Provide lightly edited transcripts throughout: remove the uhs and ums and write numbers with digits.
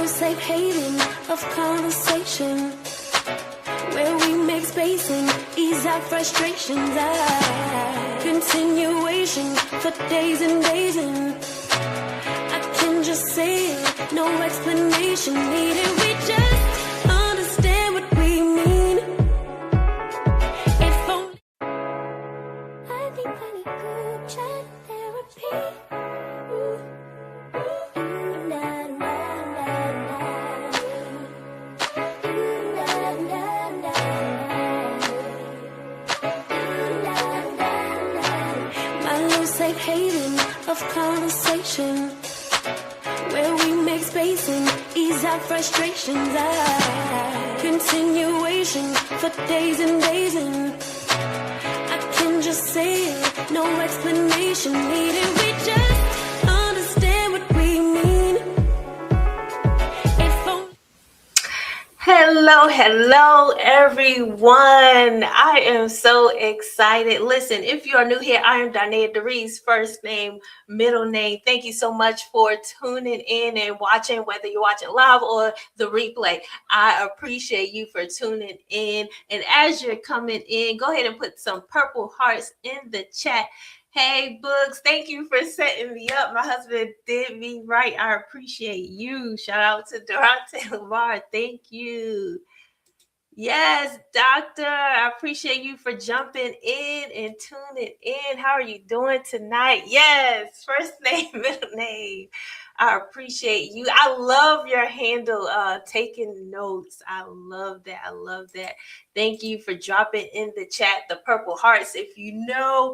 Safe haven of conversation where we make space and ease our frustrations. Continuation for days and days, and I can just say it, no explanation needed. We just understand what we mean. If only I think funny good chat therapy. Safe haven of conversation where we make space and ease our frustrations. Continuation for days and days, and I can just say it, no explanation needed. We just understand what we mean. If only Hello, everyone. I am so excited. Listen, if you are new here, I am Darnaya, Darice, first name, middle name. Thank you so much for tuning in and watching, whether you're watching live or the replay. I appreciate you for tuning in. And as you're coming in, go ahead and put some purple hearts in the chat. Hey, Books, thank you for setting me up. My husband did me right. I appreciate you. Shout out to Durante Lamar. Thank you. Yes, Doctor, I appreciate you for jumping in and tuning in. How are you doing tonight? Yes, first name, middle name. I appreciate you. I love your handle, taking notes. I love that. Thank you for dropping in the chat the purple hearts. If you know,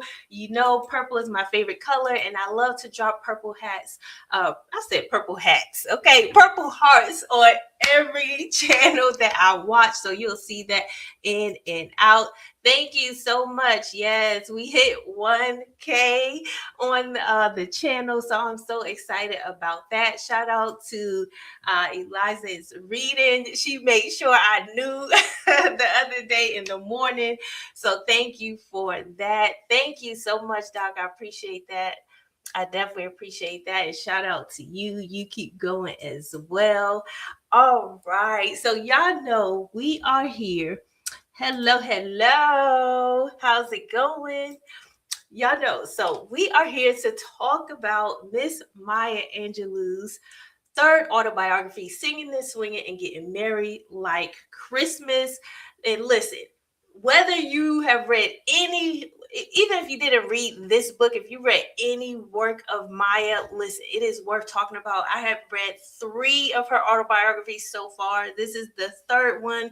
purple is my favorite color, and I love to drop purple hats. I said purple hats. Okay, purple hearts on every channel that I watch, so you'll see that in and out. Thank you so much. Yes, we hit 1K on the channel, so I'm so excited about that. Shout out to Eliza's reading. She made sure I knew the other day in the morning, so thank you for that. Thank you so much, Doc. I appreciate that. I definitely appreciate that. And shout out to you. You keep going as well. All right. So y'all know we are here. Hello. How's it going? Y'all know. So we are here to talk about Miss Maya Angelou's third autobiography, Singin, Swingin, and Getting Married Like Christmas. And listen, whether you have read any, even if you didn't read this book, if you read any work of Maya, listen, it is worth talking about. I have read 3 of her autobiographies so far. This is the third one.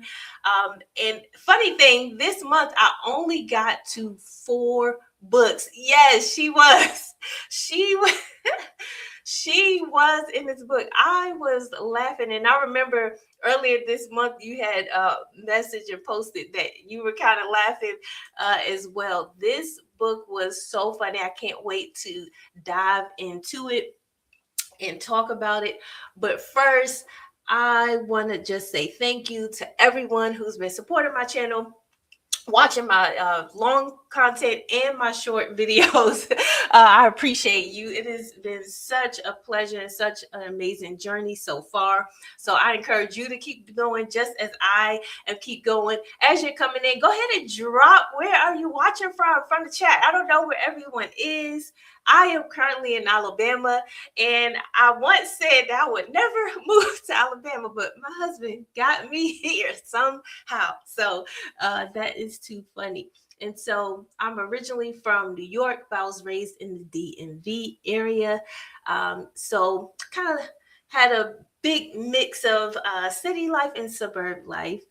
And funny thing, this month I only got to 4 books. Yes, she was. She was in this book. I was laughing, and I remember earlier this month you had a message and posted that you were kind of laughing as well. This book was so funny. I can't wait to dive into it and talk about it. But first, I want to just say thank you to everyone who's been supporting my channel, watching my long content and my short videos. I appreciate you. It has been such a pleasure and such an amazing journey so far. So I encourage you to keep going just as I am keep going. As you're coming in, go ahead and drop, where are you watching from the chat? I don't know where everyone is. I am currently in Alabama, and I once said that I would never move to Alabama, but my husband got me here somehow. So that is too funny. And so I'm originally from New York, but I was raised in the DMV area. So kind of had a big mix of city life and suburb life.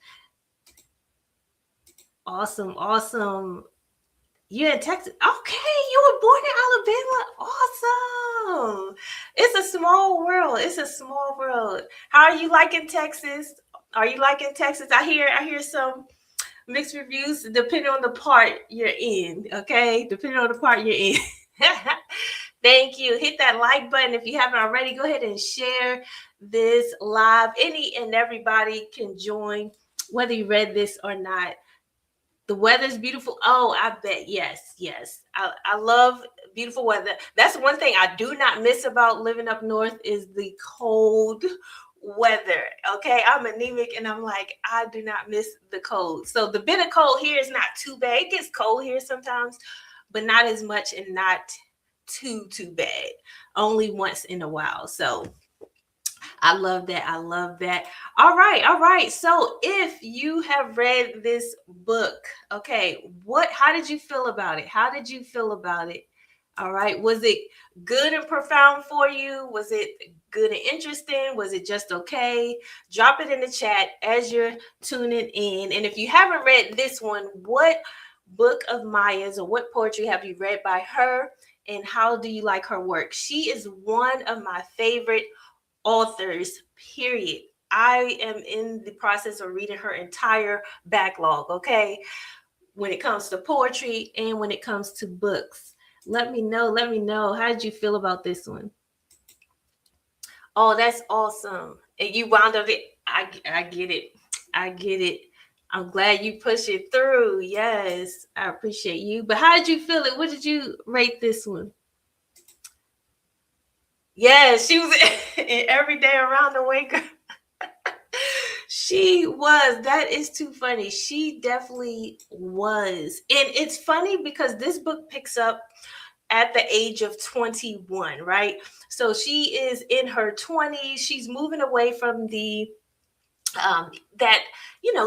Awesome. You're in Texas. Okay, you were born in Alabama. Awesome. It's a small world. How are you liking Texas? I hear some mixed reviews depending on the part you're in. Okay, depending on the part you're in. Thank you. Hit that like button if you haven't already. Go ahead and share this live. Any and everybody can join, whether you read this or not. The weather's beautiful. Oh, I bet. Yes, yes. I love beautiful weather. That's one thing I do not miss about living up north is the cold weather. Okay. I'm anemic and I'm like, I do not miss the cold. So the bit of cold here is not too bad. It gets cold here sometimes, but not as much and not too bad. Only once in a while. So I love that. I love that. All right, all right. So if you have read this book, okay, how did you feel about it? How did you feel about it? All right. Was it good and profound for you? Was it good and interesting? Was it just okay? Drop it in the chat as you're tuning in. And if you haven't read this one, what book of Maya's or what poetry have you read by her? And how do you like her work? She is one of my favorite authors, period. I am in the process of reading her entire backlog, okay? When it comes to poetry and when it comes to books. Let me know. Let me know. How did you feel about this one? Oh, that's awesome. And you wound up it. I get it. I get it. I'm glad you pushed it through. Yes, I appreciate you. But how did you feel it? What did you rate this one? Yeah, she was every day around the way. She was. That is too funny. She definitely was. And it's funny because this book picks up at the age of 21, right? So she is in her 20s. She's moving away from the that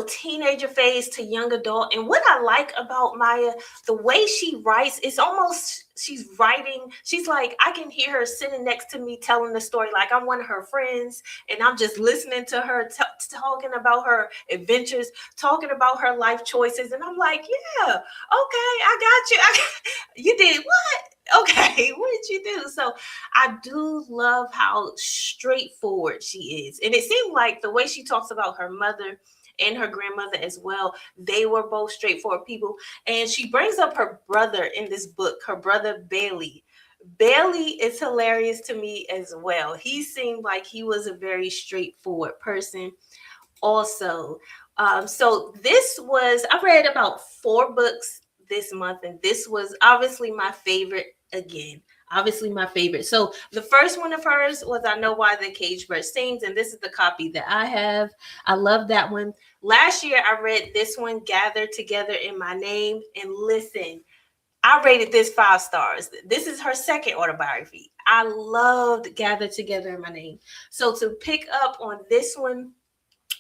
teenager phase to young adult. And what I like about Maya, the way she writes, it's almost she's writing, she's like, I can hear her sitting next to me telling the story like I'm one of her friends, and I'm just listening to her talking about her adventures, talking about her life choices, and I'm like, yeah, okay, I got you. You did what? Okay, what did you do? So I do love how straightforward she is. And it seemed like the way she talks about her mother and her grandmother as well, they were both straightforward people. And she brings up her brother in this book, her brother Bailey. Bailey is hilarious to me as well. He seemed like he was a very straightforward person also. So I read about 4 books this month, and this was obviously my favorite again. Obviously my favorite. So the first one of hers was I Know Why the Caged Bird Sings, and this is the copy that I have. I love that one. Last year I read this one, Gathered Together in My Name, and listen, I rated this 5 stars. This is her second autobiography. I loved Gathered Together in My Name. So to pick up on this one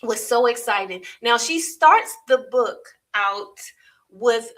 was so exciting. Now she starts the book out with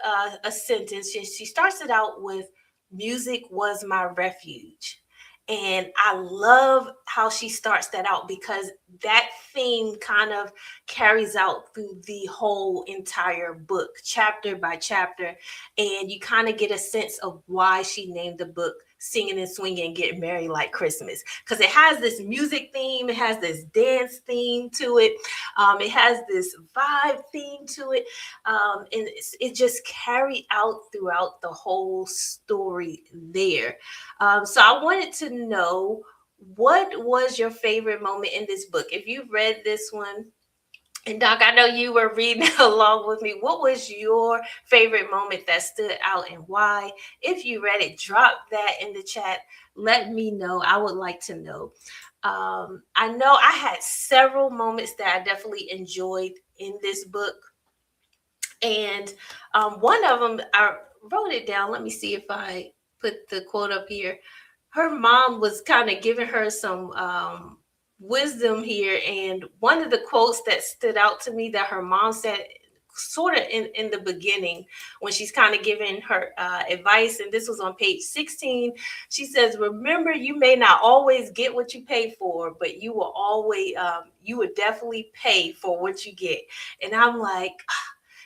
a sentence. She starts it out with, music was my refuge. And I love how she starts that out because that theme kind of carries out through the whole entire book, chapter by chapter. And you kind of get a sense of why she named the book Singing and Swinging and Getting Married Like Christmas. Because it has this music theme, it has this dance theme to it, it has this vibe theme to it. And it just carried out throughout the whole story there. So I wanted to know, what was your favorite moment in this book? If you've read this one, and Doc, I know you were reading along with me. What was your favorite moment that stood out and why? If you read it, drop that in the chat. Let me know. I would like to know. I know I had several moments that I definitely enjoyed in this book. And one of them, I wrote it down. Let me see if I put the quote up here. Her mom was kind of giving her some wisdom here. And one of the quotes that stood out to me that her mom said, sort of in the beginning, when she's kind of giving her advice, and this was on page 16, she says, remember, you may not always get what you pay for, but you will always, you would definitely pay for what you get. And I'm like,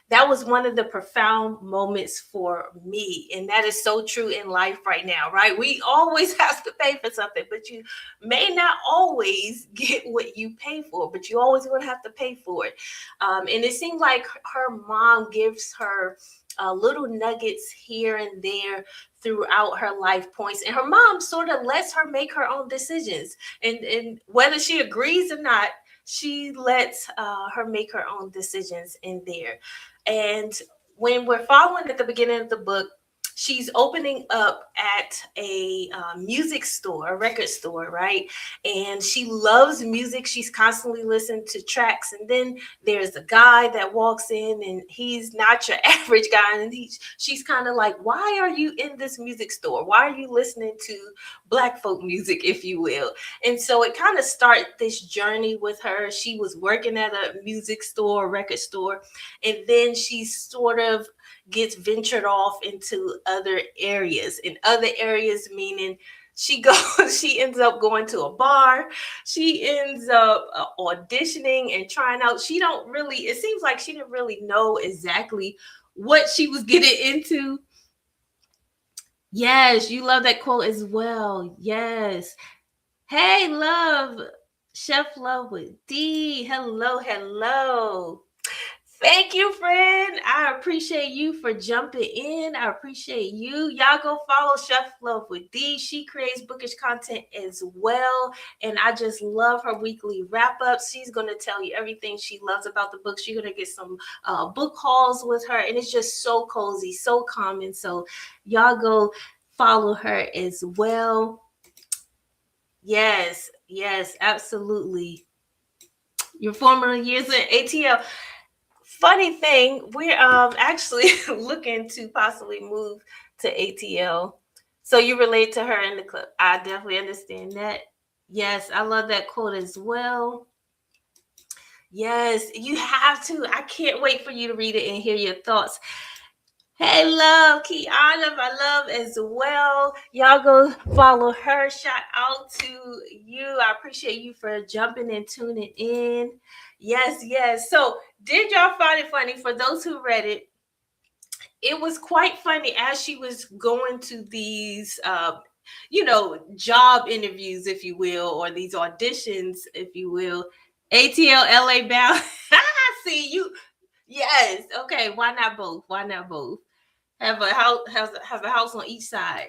that was one of the profound moments for me. And that is so true in life right now, right? We always have to pay for something, but you may not always get what you pay for, but you always going to have to pay for it. And it seemed like her mom gives her little nuggets here and there throughout her life points. And her mom sort of lets her make her own decisions. And whether she agrees or not, she lets her make her own decisions in there. And when we're following at the beginning of the book, she's opening up at a music store, a record store, right? And she loves music. She's constantly listening to tracks. And then there's a guy that walks in, and he's not your average guy. And she's kind of like, why are you in this music store? Why are you listening to Black folk music, if you will? And so it kind of started this journey with her. She was working at a music store, record store, and then she sort of gets ventured off into other areas. In other areas, meaning she ends up going to a bar. She ends up auditioning and trying out. It seems like she didn't really know exactly what she was getting into. Yes, you love that quote as well. Yes. Hey, love. Chef Love with D. Hello, hello. Thank you, friend. I appreciate you for jumping in. I appreciate you. Y'all go follow Chef Love with D. She creates bookish content as well. And I just love her weekly wrap-ups. She's going to tell you everything she loves about the book. She's going to get some book hauls with her. And it's just so cozy, so calming. So y'all go follow her as well. Yes, absolutely. Your former years in ATL. Funny thing, we're actually looking to possibly move to ATL. So you relate to her in the club. I definitely understand that. Yes, I love that quote as well. Yes, you have to. I can't wait for you to read it and hear your thoughts. Hey, love, Kiana, my love as well. Y'all go follow her. Shout out to you. I appreciate you for jumping and tuning in. Yes. So, did y'all find it funny? For those who read it, it was quite funny as she was going to these, job interviews, if you will, or these auditions, if you will. ATL LA bound. See you. Yes. Okay. Why not both? Have a house on each side.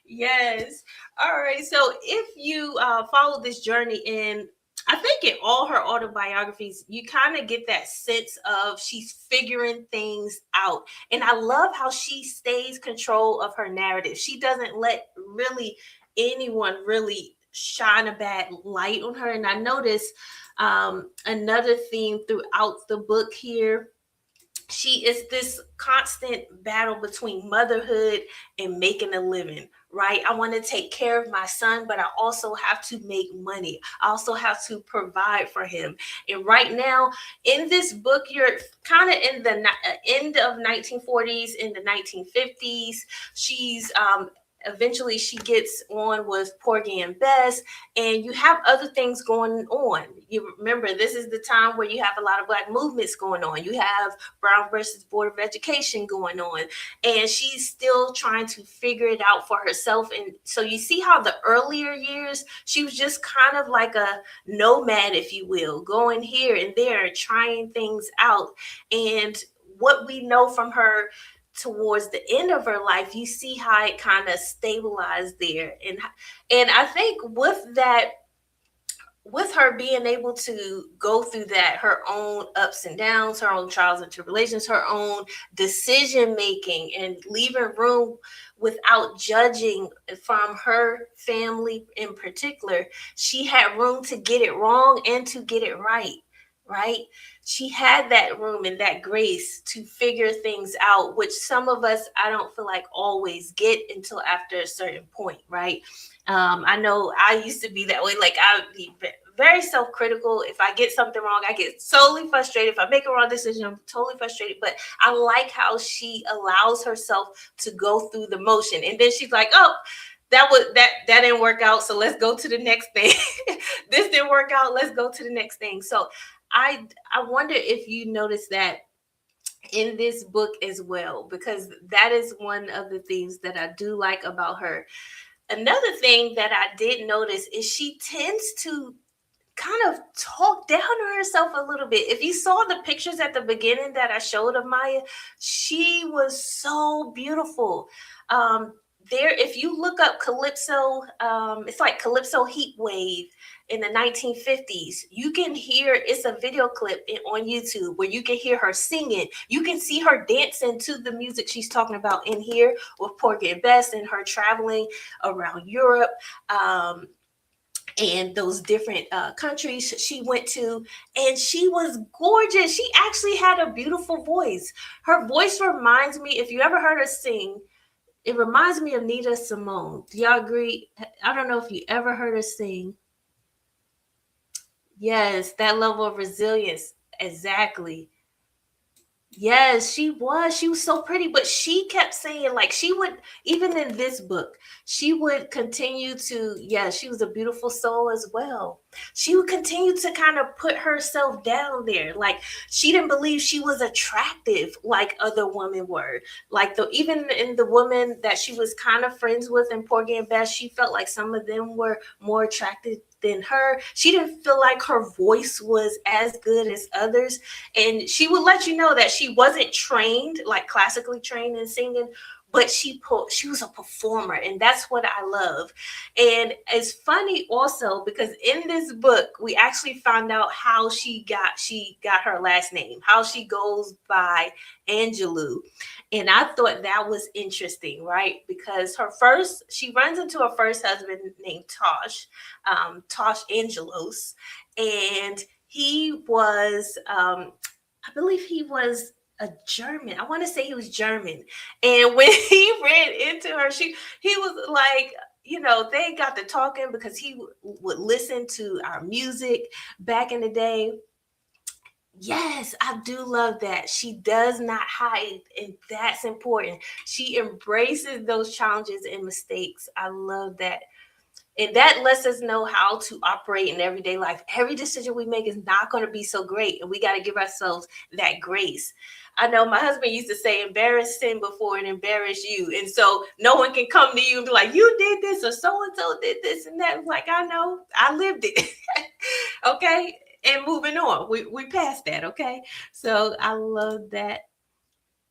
Yes. All right. So if you follow this journey in, I think in all her autobiographies, you kind of get that sense of she's figuring things out. And I love how she stays control of her narrative. She doesn't let really anyone really shine a bad light on her. And I notice another theme throughout the book here. She is this constant battle between motherhood and making a living, right? I want to take care of my son, but I also have to make money. I also have to provide for him. And right now in this book, you're kind of in the end of 1940s, in the 1950s. She's eventually she gets on with Porgy and Bess, and you have other things going on. You remember, this is the time where you have a lot of Black movements going on. You have Brown versus Board of Education going on, and she's still trying to figure it out for herself. And so you see how the earlier years, she was just kind of like a nomad, if you will, going here and there, trying things out. And what we know from her towards the end of her life, you see how it kind of stabilized there. And I think with that, with her being able to go through that, her own ups and downs, her own trials and tribulations, her own decision making, and leaving room without judging from her family in particular, she had room to get it wrong and to get it right. She had that room and that grace to figure things out, which some of us, I don't feel like always get until after a certain point, right? I know I used to be that way. Like, I would be very self-critical. If I get something wrong, I get totally frustrated. If I make a wrong decision, I'm totally frustrated. But I like how she allows herself to go through the motion. And then she's like, oh, that didn't work out, so let's go to the next thing. This didn't work out, let's go to the next thing. So I wonder if you notice that in this book as well, because that is one of the things that I do like about her. Another thing that I did notice is she tends to kind of talked down to herself a little bit. If you saw the pictures at the beginning that I showed of Maya, she was so beautiful. There, if you look up Calypso, it's like Calypso Heat Wave in the 1950s. You can hear, it's a video clip on YouTube where you can hear her singing. You can see her dancing to the music she's talking about in here with Porgy and Bess, and her traveling around Europe. And those different countries she went to, and she was gorgeous. She actually had a beautiful voice. Her voice reminds me, if you ever heard her sing, it reminds me of Nina Simone. Do y'all agree? I don't know if you ever heard her sing. Yes, that level of resilience. Exactly. Yes, she was. She was so pretty, but she kept saying, like, she would, even in this book, she would continue to, yeah, she was a beautiful soul as well. She would continue to kind of put herself down there. Like, she didn't believe she was attractive like other women were. Like, even in the women that she was kind of friends with in Porgy and Bess, she felt like some of them were more attractive than her. She didn't feel like her voice was as good as others. And she would let you know that she wasn't trained, like classically trained in singing, but she was a performer, and that's what I love. And it's funny also because in this book we actually found out how she got her last name, how she goes by Angelou. And I thought that was interesting, right? Because she runs into her first husband named Tosh Angelos, and he was I believe he was a German. I want to say he was German. And when he ran into her, he was like, they got to talking because he would listen to our music back in the day. Yes, I do love that. She does not hide, and that's important. She embraces those challenges and mistakes. I love that. And that lets us know how to operate in everyday life. Every decision we make is not going to be so great, and we got to give ourselves that grace. I know my husband used to say, embarrass sin before it embarrass you. And so no one can come to you and be like, you did this, or so-and-so did this and that. Like, I know, I lived it. Okay. And moving on. We passed that. Okay. So I love that.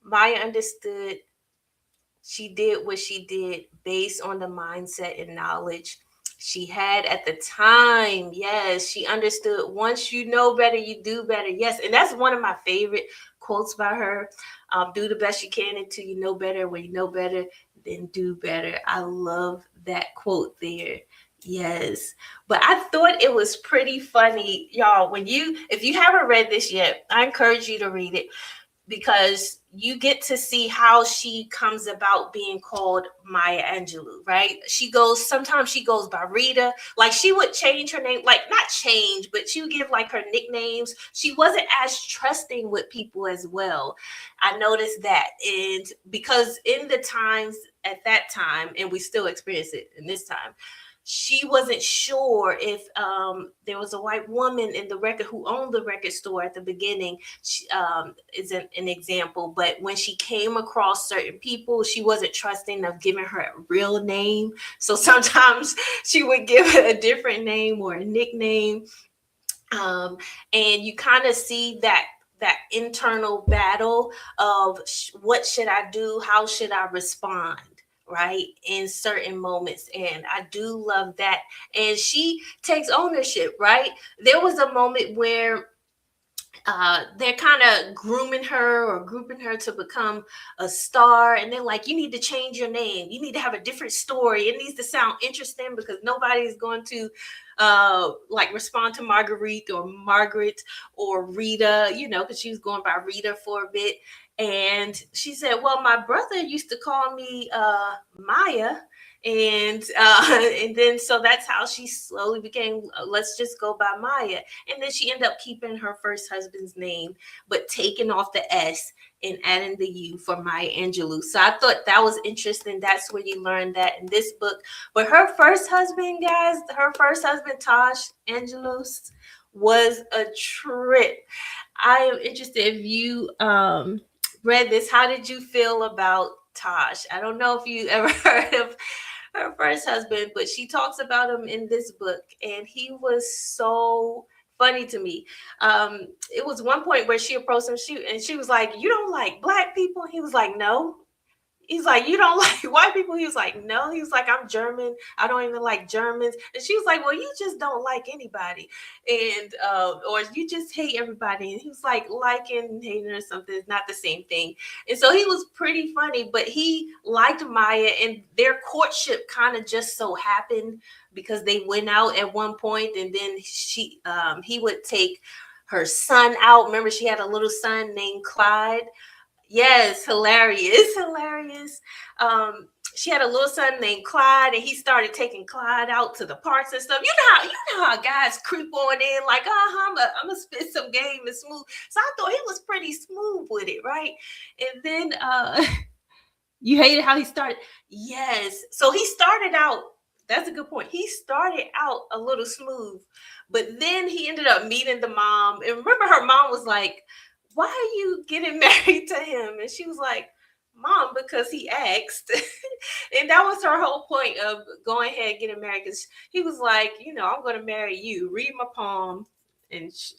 Maya understood. She did what she did based on the mindset and knowledge she had at the time. Yes, she understood. Once you know better, you do better. Yes, and that's one of my favorite quotes by her. Do the best you can until you know better. When you know better, then do better. I love that quote there. Yes, but I thought it was pretty funny, y'all. If you haven't read this yet, I encourage you to read it, because you get to see how she comes about being called Maya Angelou, right? Sometimes she goes by Rita. Like, she would change her name, like not change, but she would give like her nicknames. She wasn't as trusting with people as well. I noticed that. And because in the times at that time, and we still experience it in this time, she wasn't sure if there was a white woman in the record who owned the record store at the beginning. She, is an example. But when she came across certain people, she wasn't trusting of giving her a real name. So sometimes she would give a different name or a nickname. And you kind of see that internal battle of what should I do? How should I respond? Right, in certain moments. And I do love that. And she takes ownership, right? There was a moment where they're kind of grooming her or grouping her to become a star, and they're like, you need to change your name, you need to have a different story, it needs to sound interesting, because nobody's going to like respond to Marguerite or Margaret or Rita, because she was going by Rita for a bit. And she said, well, my brother used to call me Maya. And and then so that's how she slowly became, let's just go by Maya. And then she ended up keeping her first husband's name, but taking off the S and adding the U for Maya Angelou. So I thought that was interesting. That's where you learn that in this book. But her first husband, guys, Tosh Angelos, was a trip. I am interested if you read this. How did you feel about Tosh? I don't know if you ever heard of her first husband, but she talks about him in this book, and he was so funny to me. It was one point where she approached him, she was like, "You don't like black people?" He was like, "No." He's like, "You don't like white people?" He was like, "No." He was like, "I'm German. I don't even like Germans." And she was like, "Well, you just don't like anybody. And or you just hate everybody." And he was like, "Liking and hating or something is not the same thing." And so he was pretty funny, but he liked Maya, and their courtship kind of just so happened because they went out at one point, and then he would take her son out. Remember, she had a little son named Clyde. Yes, hilarious, hilarious. She had a little son named Clyde, and he started taking Clyde out to the parks and stuff. You know how guys creep on in like, I'm gonna spit some game and smooth. So I thought he was pretty smooth with it, right? And then you hated how he started. Yes, so he started out. That's a good point. He started out a little smooth, but then he ended up meeting the mom. And remember, her mom was like, "Why are you getting married to him?" And she was like, "Mom, because he asked." And that was her whole point of going ahead and getting married. Because he was like, "I'm going to marry you. Read my palm." And she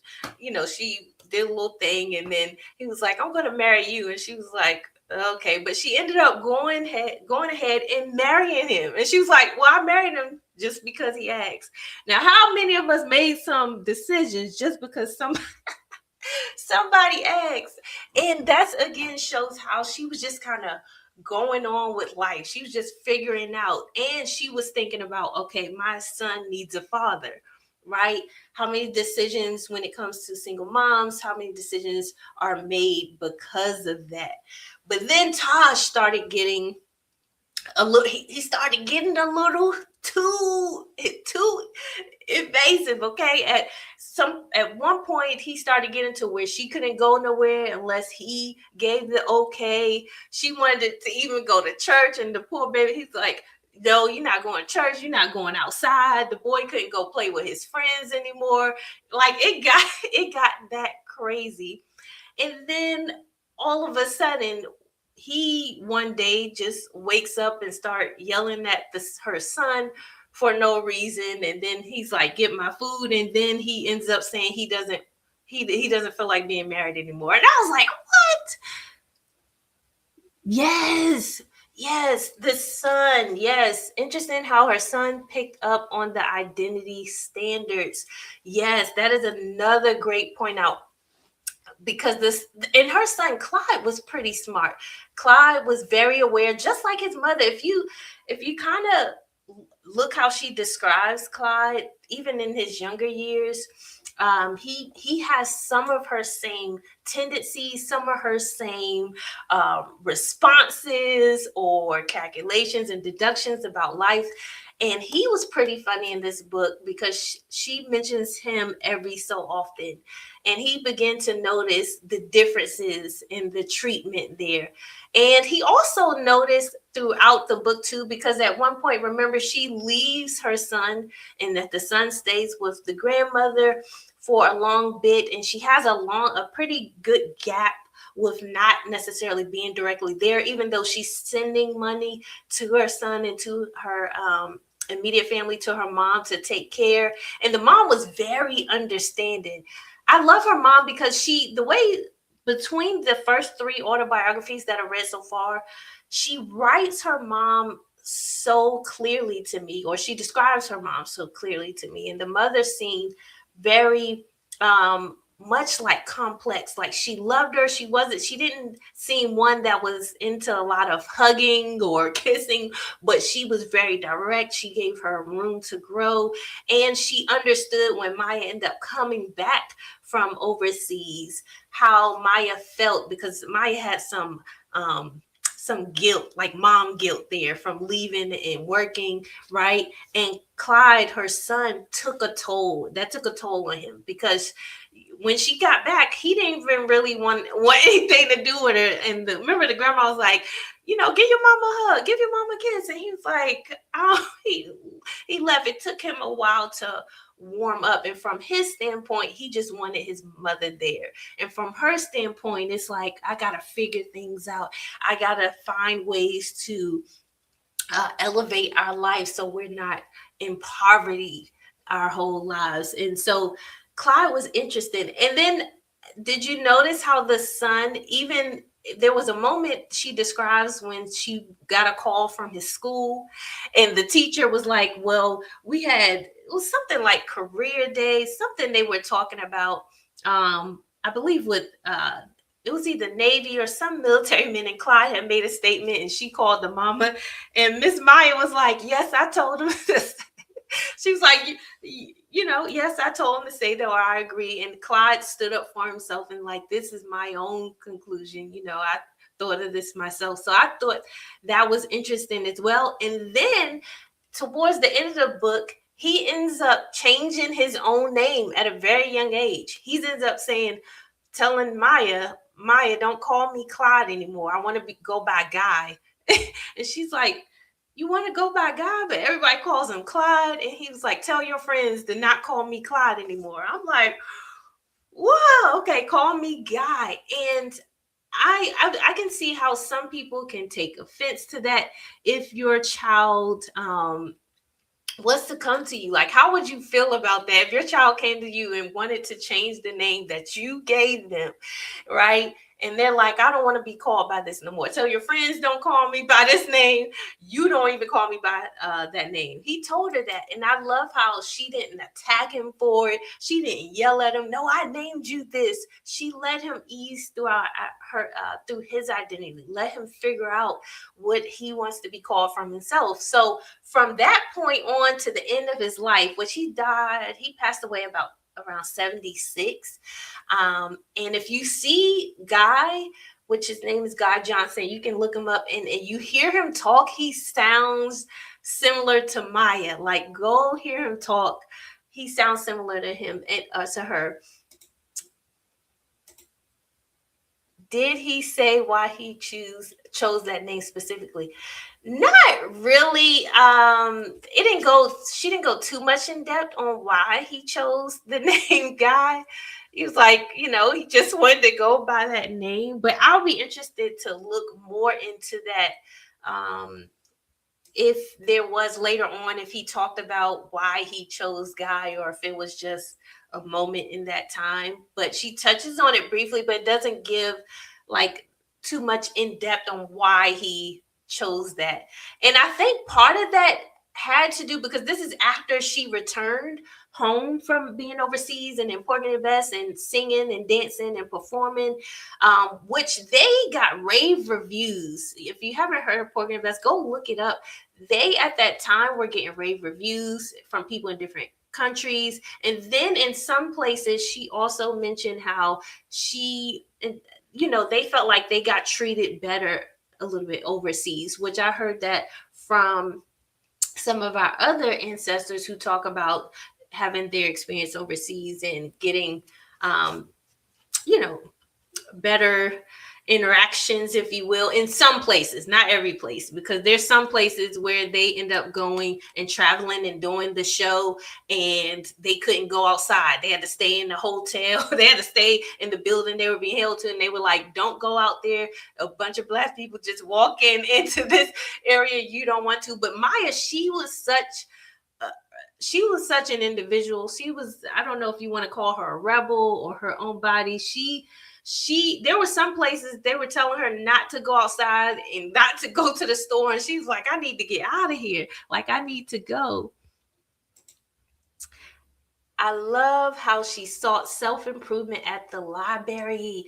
did a little thing, and then he was like, "I'm going to marry you," and she was like, "Okay," but she ended up going ahead and marrying him, and she was like, "Well, I married him just because he asked." Now, how many of us made some decisions just because somebody asked? And that's again shows how she was just kind of going on with life. She was just figuring out, and she was thinking about, okay, my son needs a father, right? How many decisions when it comes to single moms, how many decisions are made because of that? But then Tosh started getting a little, he started getting a little too invasive. Okay, at one point he started getting to where she couldn't go nowhere unless he gave the okay. She wanted to even go to church, and the poor baby, he's like, "No, you're not going to church, you're not going outside." The boy couldn't go play with his friends anymore. Like it got that crazy. And then all of a sudden, he one day just wakes up and start yelling at her son for no reason. And then he's like, "Get my food." And then he ends up saying he doesn't feel like being married anymore. And I was like, "What?" Yes. Yes, the son. Yes. Interesting how her son picked up on the identity standards. Yes, that is another great point out, because this and her son Clyde was pretty smart. Clyde was very aware, just like his mother. If you kind of look how she describes Clyde, even in his younger years, he has some of her same tendencies, some of her same responses or calculations and deductions about life. And he was pretty funny in this book because she mentions him every so often. And he began to notice the differences in the treatment there. And he also noticed throughout the book too, because at one point, remember, she leaves her son, and that the son stays with the grandmother for a long bit, and she has a pretty good gap with not necessarily being directly there, even though she's sending money to her son and to her immediate family, to her mom to take care. And the mom was very understanding. I love her mom because the way between the first three autobiographies that I read so far, she writes her mom so clearly to me, or she describes her mom so clearly to me. And the mother seemed very much like complex. Like she loved her. She didn't seem one that was into a lot of hugging or kissing, but she was very direct. She gave her room to grow. And she understood when Maya ended up coming back from overseas, how Maya felt, because Maya had some guilt, like mom guilt there from leaving and working, right? And Clyde, her son, took a toll on him, because when she got back, he didn't even really want anything to do with her. And remember, the grandma was like, give your mama a hug, give your mama a kiss. And he was like, oh, he left. It took him a while to warm up. And from his standpoint, he just wanted his mother there. And from her standpoint, it's like, I got to figure things out. I got to find ways to elevate our life so we're not in poverty our whole lives. And so Clyde was interested. And then did you notice how the son, even there was a moment she describes when she got a call from his school and the teacher was like, well, we had, it was something like career day, something they were talking about. I believe with it was either Navy or some military men, and Clyde had made a statement and she called the mama. And Miss Maya was like, yes, I told him this. She was like, yes, I told him to say that, or I agree. And Clyde stood up for himself and like, this is my own conclusion. I thought of this myself. So I thought that was interesting as well. And then towards the end of the book, he ends up changing his own name at a very young age. He ends up telling Maya, don't call me Clyde anymore. I want to go by Guy. And she's like, you want to go by Guy, but everybody calls him Clyde. And he was like, tell your friends to not call me Clyde anymore. I'm like, whoa, okay, call me Guy. And I can see how some people can take offense to that. If your child was to come to you, like, how would you feel about that if your child came to you and wanted to change the name that you gave them, right? And they're like, I don't want to be called by this no more. Tell your friends don't call me by this name. You don't even call me by that name. He told her that. And I love how she didn't attack him for it. She didn't yell at him. No, I named you this. She let him ease through his identity. Let him figure out what he wants to be called from himself. So from that point on to the end of his life, which he passed away around 76. And if you see Guy, which his name is Guy Johnson, you can look him up and you hear him talk. He sounds similar to Maya. Like, go hear him talk. He sounds similar to him and to her. Did he say why he chose that name specifically? Not really. She didn't go too much in depth on why he chose the name Guy. He was like, he just wanted to go by that name. But I'll be interested to look more into that. If there was later on, if he talked about why he chose Guy or if it was just a moment in that time. But she touches on it briefly, but doesn't give like too much in depth on why he chose that. And I think part of that had to do because this is after she returned home from being overseas and in Portland and Best and singing and dancing and performing, which they got rave reviews. If you haven't heard of Portland and Best, go look it up. They at that time were getting rave reviews from people in different countries. And then in some places, she also mentioned how they felt like they got treated better a little bit overseas, which I heard that from some of our other ancestors who talk about having their experience overseas and getting, better interactions, if you will, in some places, not every place, because there's some places where they end up going and traveling and doing the show and they couldn't go outside. They had to stay in the hotel. They had to stay in the building they were being held to. And they were like, don't go out there. A bunch of Black people just walking into this area you don't want to. But Maya, she was such an individual. She was, I don't know if you want to call her a rebel or her own body. There were some places they were telling her not to go outside and not to go to the store. And she's like, I need to get out of here. Like, I need to go. I love how she sought self-improvement at the library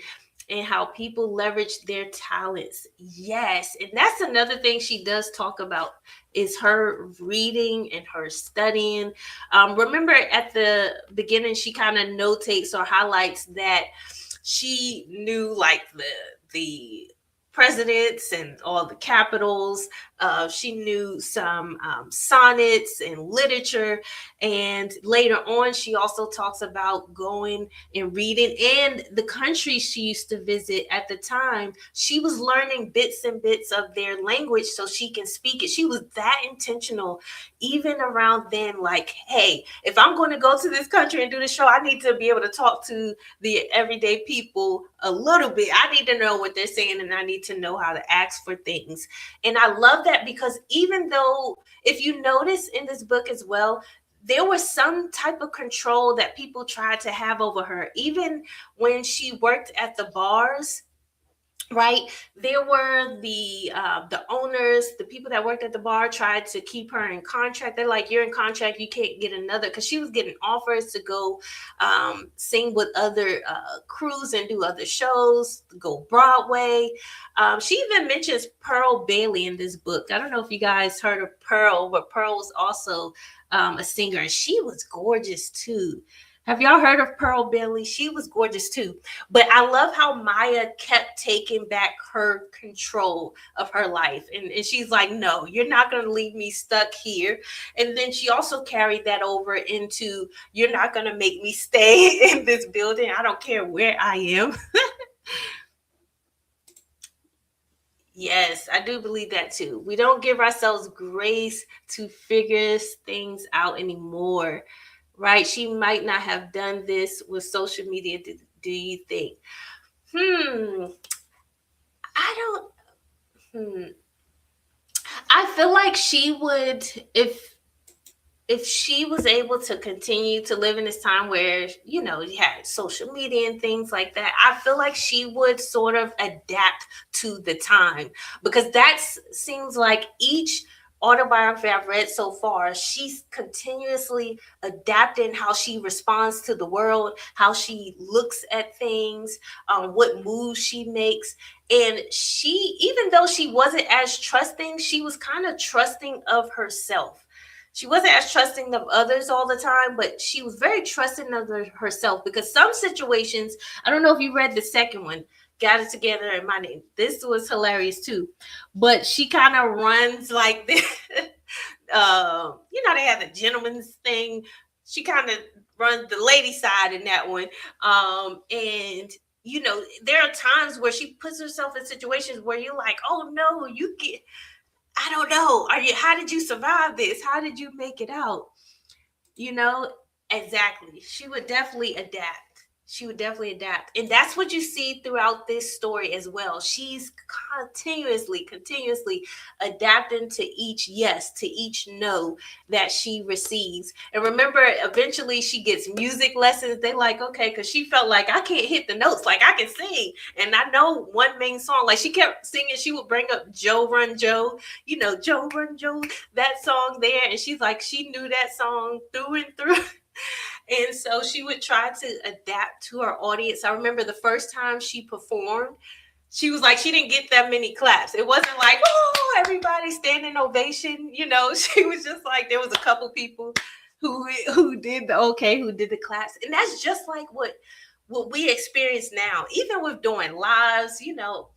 and how people leverage their talents. Yes. And that's another thing she does talk about is her reading and her studying. Remember at the beginning, she kind of notates or highlights that she knew like the presidents and all the capitals. She knew some sonnets and literature. And later on, she also talks about going and reading. And the country she used to visit at the time, she was learning bits and bits of their language so she can speak it. She was that intentional, even around then, like, hey, if I'm going to go to this country and do the show, I need to be able to talk to the everyday people a little bit. I need to know what they're saying and I need to know how to ask for things. And I love that because even though, if you notice in this book as well, there was some type of control that people tried to have over her. Even when she worked at the bars, right, there were the owners, the people that worked at the bar tried to keep her in contract. They're like, you're in contract, you can't get another, because she was getting offers to go sing with other crews and do other shows, go Broadway. She even mentions Pearl Bailey in this book. I don't know if you guys heard of Pearl, but Pearl was also a singer, and she was gorgeous too. Have y'all heard of Pearl Bailey? She was gorgeous too. But I love how Maya kept taking back her control of her life. And she's like, no, you're not going to leave me stuck here. And then she also carried that over into, you're not going to make me stay in this building. I don't care where I am. Yes, I do believe that too. We don't give ourselves grace to figure things out anymore, right? She might not have done this with social media. Do you think? I don't. I feel like she would, if she was able to continue to live in this time where, you know, you had social media and things like that, I feel like she would sort of adapt to the time, because that seems like each autobiography I've read so far, she's continuously adapting how she responds to the world, how she looks at things, what moves she makes. And she, even though she wasn't as trusting, she was kind of trusting of herself. She wasn't as trusting of others all the time, but she was very trusting of herself, because some situations, I don't know if you read the second one, Got It Together in My Name. This was hilarious too. But she kind of runs like this. You know, they have the gentleman's thing. She kind of runs the lady side in that one. And you know, there are times where she puts herself in situations where you're like, oh no, you get, I don't know. How did you survive this? How did you make it out? You know, exactly. She would definitely adapt. She would definitely adapt. And that's what you see throughout this story as well. She's continuously adapting to each yes, to each no that she receives. And remember, eventually she gets music lessons. They like, okay, because she felt like, I can't hit the notes, like I can sing. And I know one main song, like she kept singing, she would bring up Joe Run Joe, you know, Joe Run Joe, that song there. And she's like, she knew that song through and through. And so she would try to adapt to her audience. I remember the first time she performed, she was like, she didn't get that many claps. It wasn't like, oh, everybody standing ovation. You know, she was just like, there was a couple people who did the okay, who did the claps. And that's just like what we experience now, even with doing lives, you know,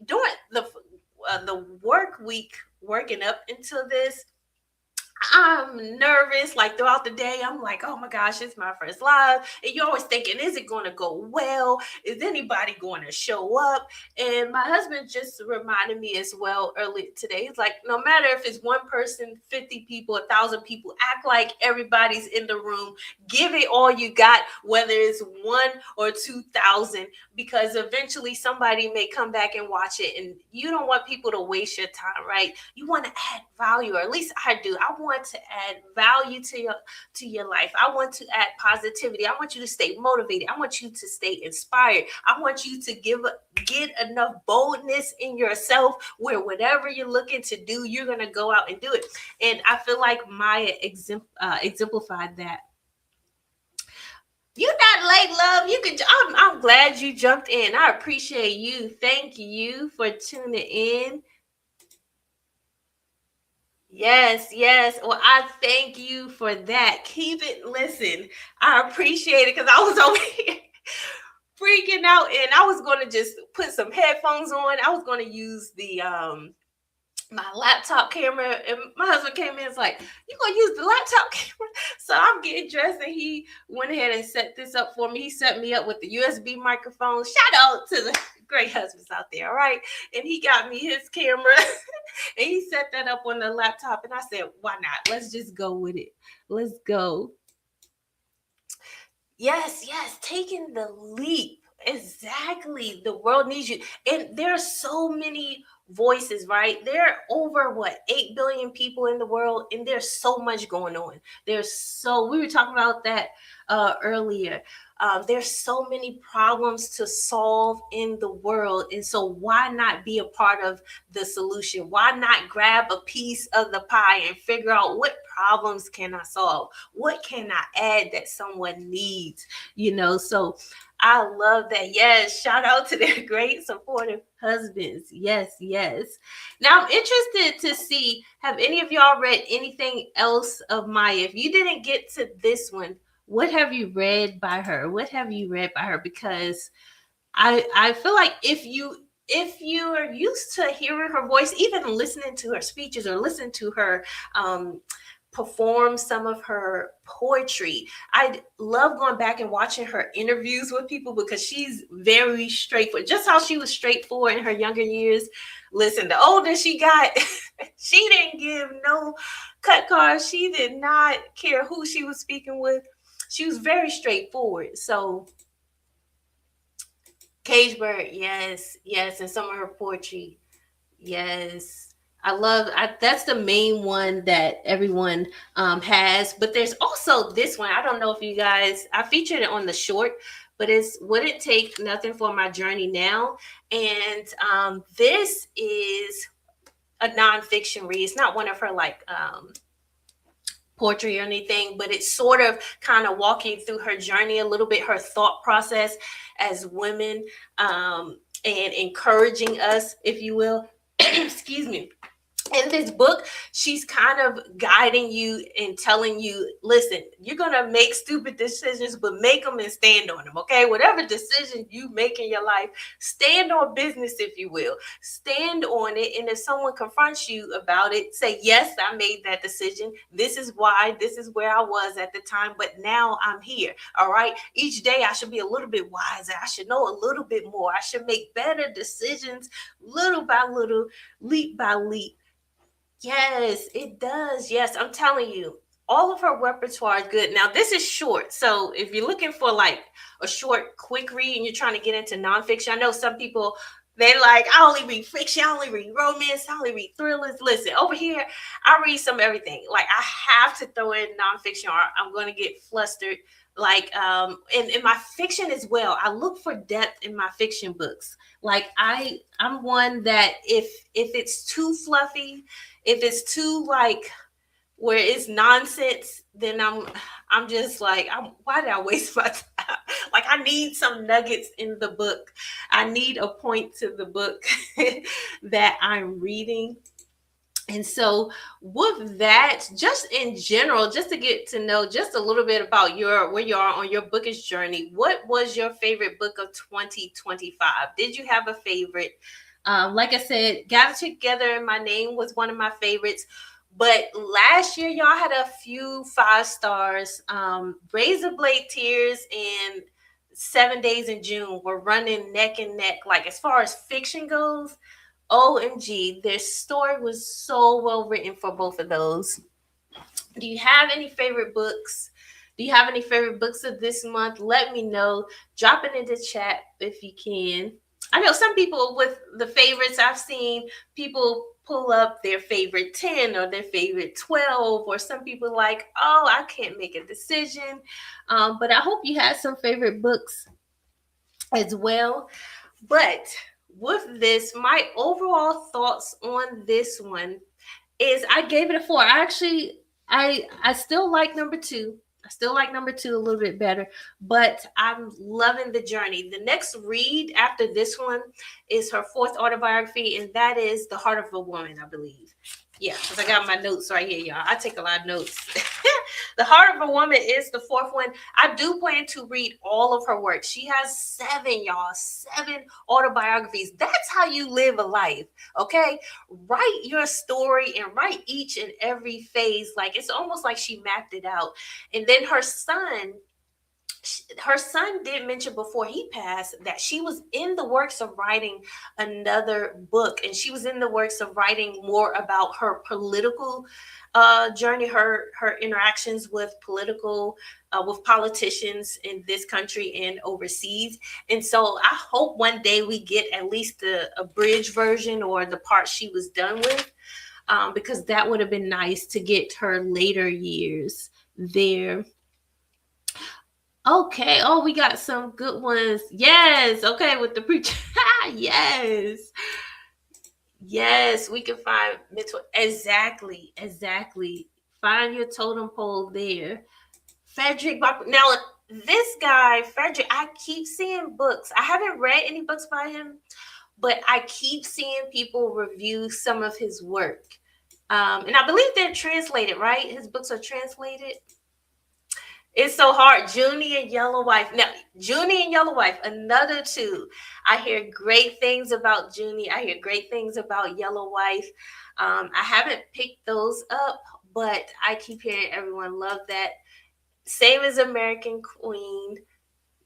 during the work week, working up into this, I'm nervous, like throughout the day. I'm like, oh my gosh, it's my first live. And you're always thinking, is it going to go well? Is anybody going to show up? And my husband just reminded me as well earlier today. He's like, no matter if it's one person, 50 people, 1,000 people, act like everybody's in the room. Give it all you got, whether it's 1 or 2,000, because eventually somebody may come back and watch it. And you don't want people to waste your time, right? You want to add value, or at least I do. I want to add value to your life. I want to add positivity. I want you to stay motivated. I want you to stay inspired. I want you to get enough boldness in yourself where whatever you're looking to do, you're going to go out and do it. And I feel like Maya exemplified that. You're not late, love. You could. I'm glad you jumped in. I appreciate you. Thank you for tuning in. Yes. Well, I thank you for that. Keep it. Listen, I appreciate it, because I was over here freaking out, and I was going to just put some headphones on. I was going to use the my laptop camera, and my husband came in and was like, you gonna use the laptop camera? So I'm getting dressed, and he went ahead and set this up for me. He set me up with the USB microphone. Shout out to the great husbands out there, all right? And he got me his camera and he set that up on the laptop, and I said, why not? Let's just go with it. Let's go. Yes, taking the leap. Exactly. The world needs you. And there are so many voices, right? There are over what, 8 billion people in the world, and there's so much going on. We were talking about that earlier. There's so many problems to solve in the world. And so, why not be a part of the solution? Why not grab a piece of the pie and figure out what problems can I solve? What can I add that someone needs? So I love that. Yes, shout out to their great supportive husbands. Yes, yes. Now I'm interested to see, have any of y'all read anything else of Maya? If you didn't get to this one, what have you read by her? What have you read by her? Because I feel like if you are used to hearing her voice, even listening to her speeches or listening to her um perform some of her poetry. I love going back and watching her interviews with people because she's very straightforward. Just how she was straightforward in her younger years. Listen, the older she got, she didn't give no cut cards. She did not care who she was speaking with. She was very straightforward. So Cage Bird, yes, yes, and some of her poetry. Yes. That's the main one that everyone has, but there's also this one. I don't know if you guys, I featured it on the short, but it's Wouldn't Take Nothing for My Journey Now. And this is a nonfiction read. It's not one of her like poetry or anything, but it's sort of kind of walking through her journey a little bit, her thought process as women, and encouraging us, if you will. Excuse me. In this book, she's kind of guiding you and telling you, listen, you're going to make stupid decisions, but make them and stand on them. Okay. Whatever decision you make in your life, stand on business, if you will, stand on it. And if someone confronts you about it, say, yes, I made that decision. This is why, this is where I was at the time, but now I'm here. All right. Each day I should be a little bit wiser. I should know a little bit more. I should make better decisions, little by little, leap by leap. Yes, it does. Yes, I'm telling you, all of her repertoire is good. Now, this is short. So if you're looking for like a short, quick read and you're trying to get into nonfiction, I know some people, they like, I only read fiction, I only read romance, I only read thrillers. Listen, over here, I read some of everything. Like I have to throw in nonfiction or I'm going to get flustered. Like in my fiction as well, I look for depth in my fiction books. Like I'm one that if it's too fluffy, if it's too like where it's nonsense, then I'm just like, why did I waste my time? Like I need some nuggets in the book. I need a point to the book that I'm reading. And so, with that, just in general, just to get to know just a little bit about your where you are on your bookish journey, what was your favorite book of 2025? Did you have a favorite? Like I said, Gather Together in My Name was one of my favorites. But last year, y'all had a few 5 stars. Razor Blade Tears and 7 Days in June were running neck and neck. Like as far as fiction goes, OMG, their story was so well written for both of those. Do you have any favorite books? Do you have any favorite books of this month? Let me know. Drop it in the chat if you can. I know some people with the favorites, I've seen people pull up their favorite 10 or their favorite 12, or some people like, oh, I can't make a decision. But I hope you had some favorite books as well. But with this, my overall thoughts on this one is I gave it a 4. I still like number 2. I still like number 2 a little bit better, but I'm loving the journey. The next read after this one is her 4th autobiography, and that is The Heart of a Woman, I believe. Yeah, because I got my notes right here, y'all. I take a lot of notes. The Heart of a Woman is the 4th one. I do plan to read all of her work. She has 7, y'all, 7 autobiographies. That's how you live a life, okay? Write your story and write each and every phase. Like it's almost like she mapped it out. And then her son did mention before he passed that she was in the works of writing another book, and she was in the works of writing more about her political journey, her interactions with political with politicians in this country and overseas. And so I hope one day we get at least the abridged version or the part she was done with, because that would have been nice to get her later years there. Okay. Oh, we got some good ones. Yes. Okay. With the preacher. Yes. Yes. We can find mental. Exactly. Exactly. Find your totem pole there. Frederick Buckner. Now, this guy, Frederick, I keep seeing books. I haven't read any books by him, but I keep seeing people review some of his work. And I believe they're translated, right? His books are translated. It's so hard. Junie and Yellow Wife. Now, Junie and Yellow Wife, another two. I hear great things about Junie. I hear great things about Yellow Wife. I haven't picked those up, but I keep hearing everyone love that. Same as American Queen.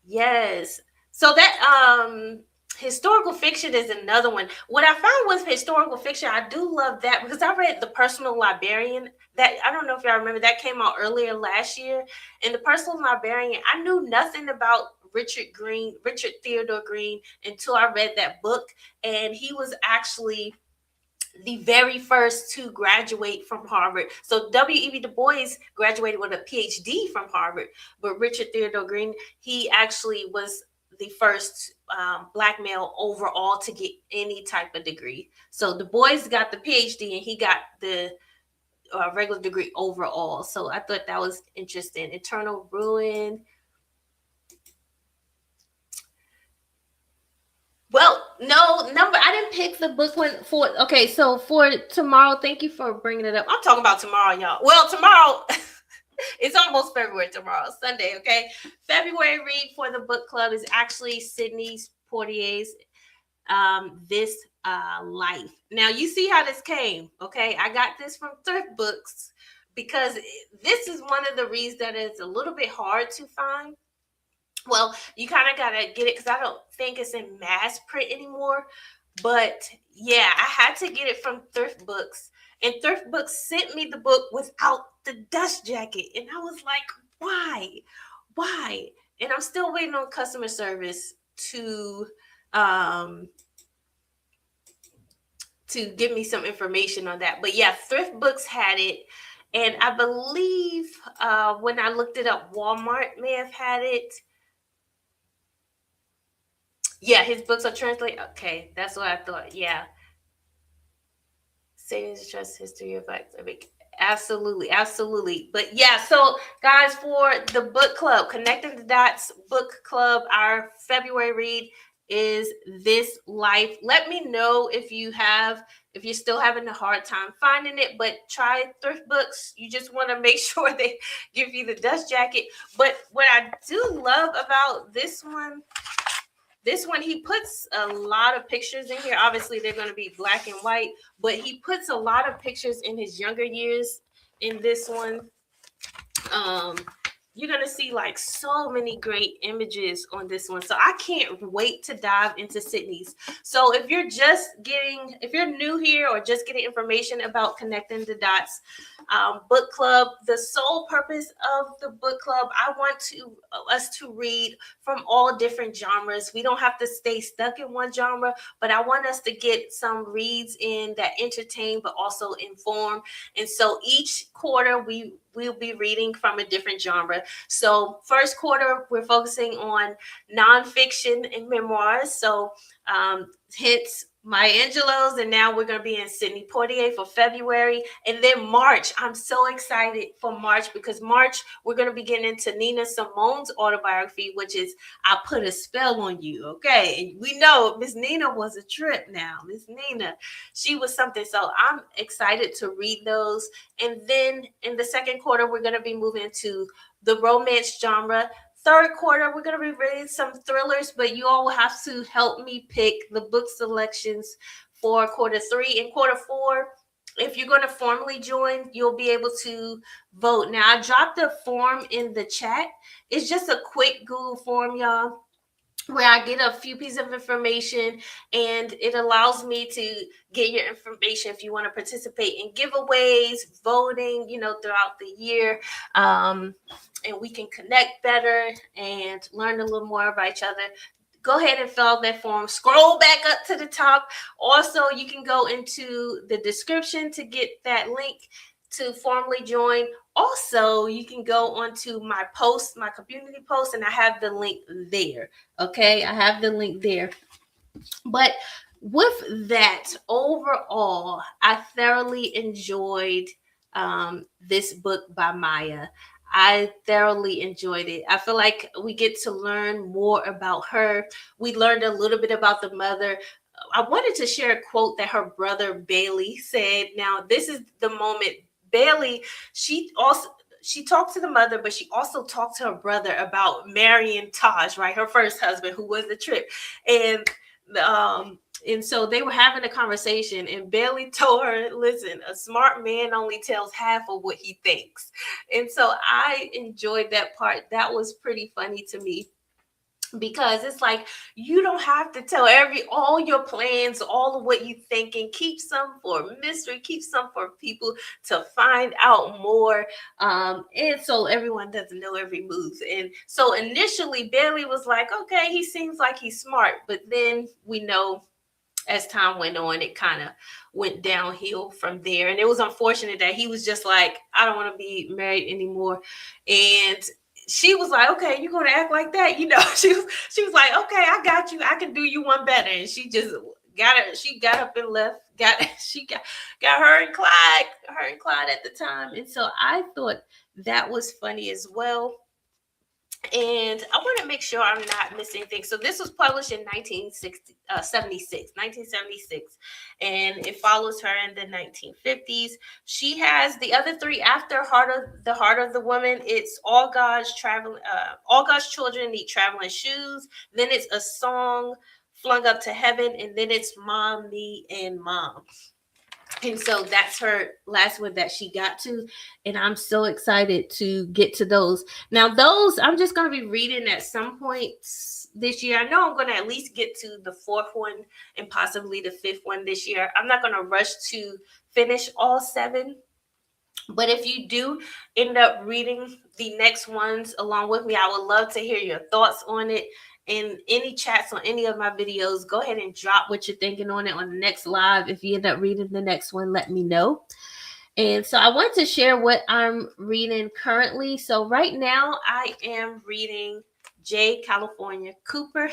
Yes. So that historical fiction is another one. What I found was historical fiction. I do love that because I read The Personal Librarian. That, I don't know if y'all remember, that came out earlier last year. And The Personal Librarian, I knew nothing about Richard Theodore Green, until I read that book. And he was actually the very first to graduate from Harvard. So W.E.B. Du Bois graduated with a PhD from Harvard, but Richard Theodore Green, he actually was the first Black male overall to get any type of degree. So Du Bois got the PhD and he got the regular degree overall. So I thought that was interesting. Eternal Ruin. Well, no, number. I didn't pick the book one for. Okay, so for tomorrow, thank you for bringing it up. I'm talking about tomorrow, y'all. Well, tomorrow, it's almost February tomorrow, Sunday. Okay, February read for the book club is actually Sidney Poitier's This Life. Now you see how this came. Okay, I got this from Thrift Books because this is one of the reads that is a little bit hard to find. Well, you kind of got to get it because I don't think it's in mass print anymore. But yeah, I had to get it from Thrift Books. And Thrift Books sent me the book without the dust jacket. And I was like, why? Why? And I'm still waiting on customer service to give me some information on that. But yeah, Thrift Books had it. And I believe when I looked it up, Walmart may have had it. Yeah, his books are translated. Okay, that's what I thought. Yeah. Savings Trust History of Academic. Absolutely, absolutely. But yeah, so guys, for the book club, Connecting the Dots book club, our February read is This Life. Let me know if you're still having a hard time finding it, but try Thrift Books. You just want to make sure they give you the dust jacket. But what I do love about this one, he puts a lot of pictures in here. Obviously, they're going to be black and white, but he puts a lot of pictures in his younger years in this one. You're going to see like so many great images on this one. So I can't wait to dive into Sidney's. So if you're new here or just getting information about Connecting the Dots book club, the sole purpose of the book club, I want us to read from all different genres. We don't have to stay stuck in one genre, but I want us to get some reads in that entertain, but also inform. And so each quarter we'll be reading from a different genre. So first quarter, we're focusing on nonfiction and memoirs. So hence Maya Angelou's, and now we're going to be in Sidney Poitier for February. And then March, I'm so excited for March because March, we're going to be getting into Nina Simone's autobiography, which is I Put a Spell on You, okay? And we know Miss Nina was a trip now. Miss Nina, she was something. So I'm excited to read those. And then in the second quarter, we're going to be moving to the romance genre. Third quarter, we're going to be reading some thrillers, but you all will have to help me pick the book selections for quarter three. And quarter four, if you're going to formally join, you'll be able to vote. Now, I dropped the form in the chat. It's just a quick Google form, y'all. where I get a few pieces of information, and it allows me to get your information if you want to participate in giveaways, voting, throughout the year. And we can connect better and learn a little more about each other. Go ahead and fill out that form. Scroll back up to the top. Also, you can go into the description to get that link to formally join. Also, you can go onto my post, my community post, and I have the link there. Okay, I have the link there. But with that, overall, I thoroughly enjoyed this book by Maya. I thoroughly enjoyed it. I feel like we get to learn more about her. We learned a little bit about the mother. I wanted to share a quote that her brother Bailey said. Now, this is the moment. Bailey, she talked to the mother, but she also talked to her brother about marrying Taj, right? Her first husband, who was the trip. And and so they were having a conversation, and Bailey told her, listen, a smart man only tells half of what he thinks. And so I enjoyed that part. That was pretty funny to me, because it's like, you don't have to tell all your plans, all of what you think, and keep some for mystery, keep some for people to find out more. And so everyone doesn't know every move. And so initially Bailey was like, okay, he seems like he's smart, but then we know as time went on, it kind of went downhill from there. And it was unfortunate that he was just like, I don't want to be married anymore. And she was like, okay, you're going to act like that? She was like, okay, I got you. I can do you one better. And she just she got up and left. She got her and Clyde at the time. And so I thought that was funny as well. And I want to make sure I'm not missing anything. So this was published in 1976, and it follows her in the 1950s. She has the other three after Heart of the Woman. It's All God's Children Need Traveling Shoes. Then it's A Song Flung Up to Heaven, and then it's Mom, Me, and Mom. And so that's her last one that she got to. And I'm so excited to get to those. Now, those I'm just going to be reading at some point this year. I know I'm going to at least get to the fourth one and possibly the fifth one this year. I'm not going to rush to finish all seven. But if you do end up reading the next ones along with me, I would love to hear your thoughts on it. And any chats on any of my videos, go ahead and drop what you're thinking on it on the next live. If you end up reading the next one, let me know. And so I want to share what I'm reading currently. So right now I am reading J. California Cooper.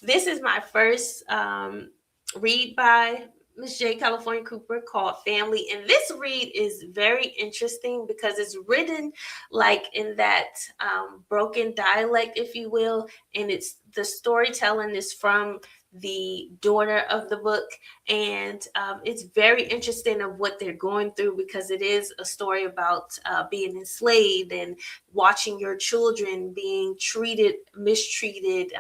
This is my first read by Miss J. California Cooper, called Family. And this read is very interesting because it's written like in that broken dialect, if you will. And the storytelling is from the daughter of the book. And it's very interesting of what they're going through, because it is a story about being enslaved and watching your children being mistreated,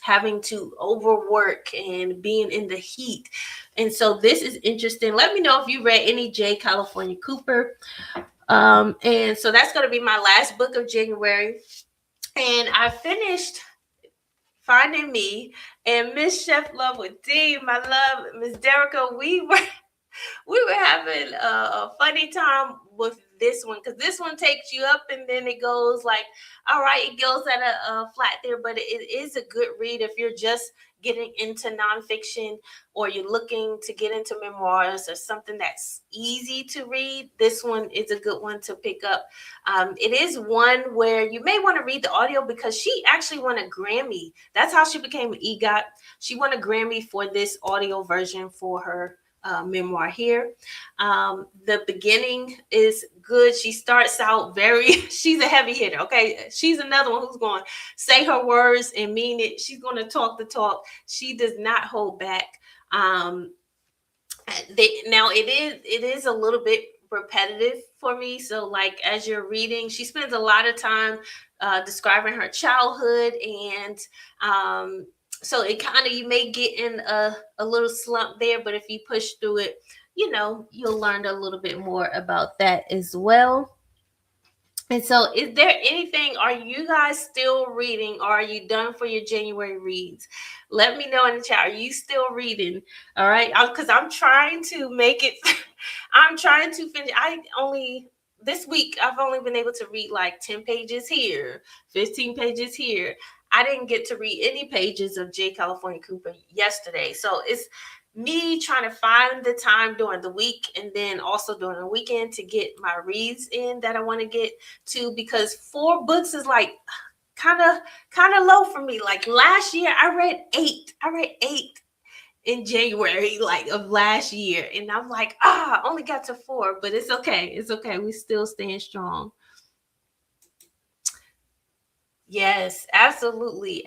having to overwork and being in the heat. And so this is interesting. Let me know if you read any J. California Cooper. And so that's going to be my last book of January. And I finished Finding Me and Miss Chef Love with D. My love, Miss Derica, we were having a funny time with this one, because this one takes you up and then it goes like, all right, it goes at a flat there, but it is a good read if you're just getting into nonfiction, or you're looking to get into memoirs or something that's easy to read. This one is a good one to pick up. It is one where you may want to read the audio, because she actually won a Grammy. That's how she became an EGOT. She won a Grammy for this audio version for her memoir here. The beginning is good. She starts out she's a heavy hitter. Okay. She's another one who's going to say her words and mean it. She's going to talk the talk. She does not hold back. Now it is a little bit repetitive for me. So like, as you're reading, she spends a lot of time describing her childhood, and so it kind of, you may get in a little slump there, but if you push through it, you'll learn a little bit more about that as well. And so, is there anything, are you guys still reading, or are you done for your January reads? Let me know in the chat. Are you still reading? All right. Because I'm trying to make it, I'm trying to finish. This week, I've only been able to read like 10 pages here, 15 pages here. I didn't get to read any pages of J. California Cooper yesterday. So, it's me trying to find the time during the week and then also during the weekend to get my reads in that I want to get to, because 4 books is like kind of low for me. Like last year I read 8 in January, like, of last year, and I'm like, I only got to 4, but it's okay, we still staying strong. Yes, absolutely.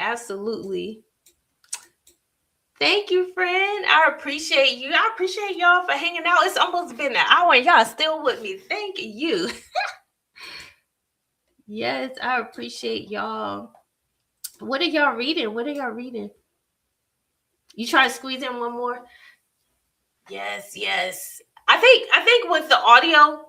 Thank you, friend. I appreciate you. I appreciate y'all for hanging out. It's almost been an hour and y'all still with me. Thank you. Yes, I appreciate y'all. What are y'all reading? You try to squeeze in one more? Yes. I think with the audio,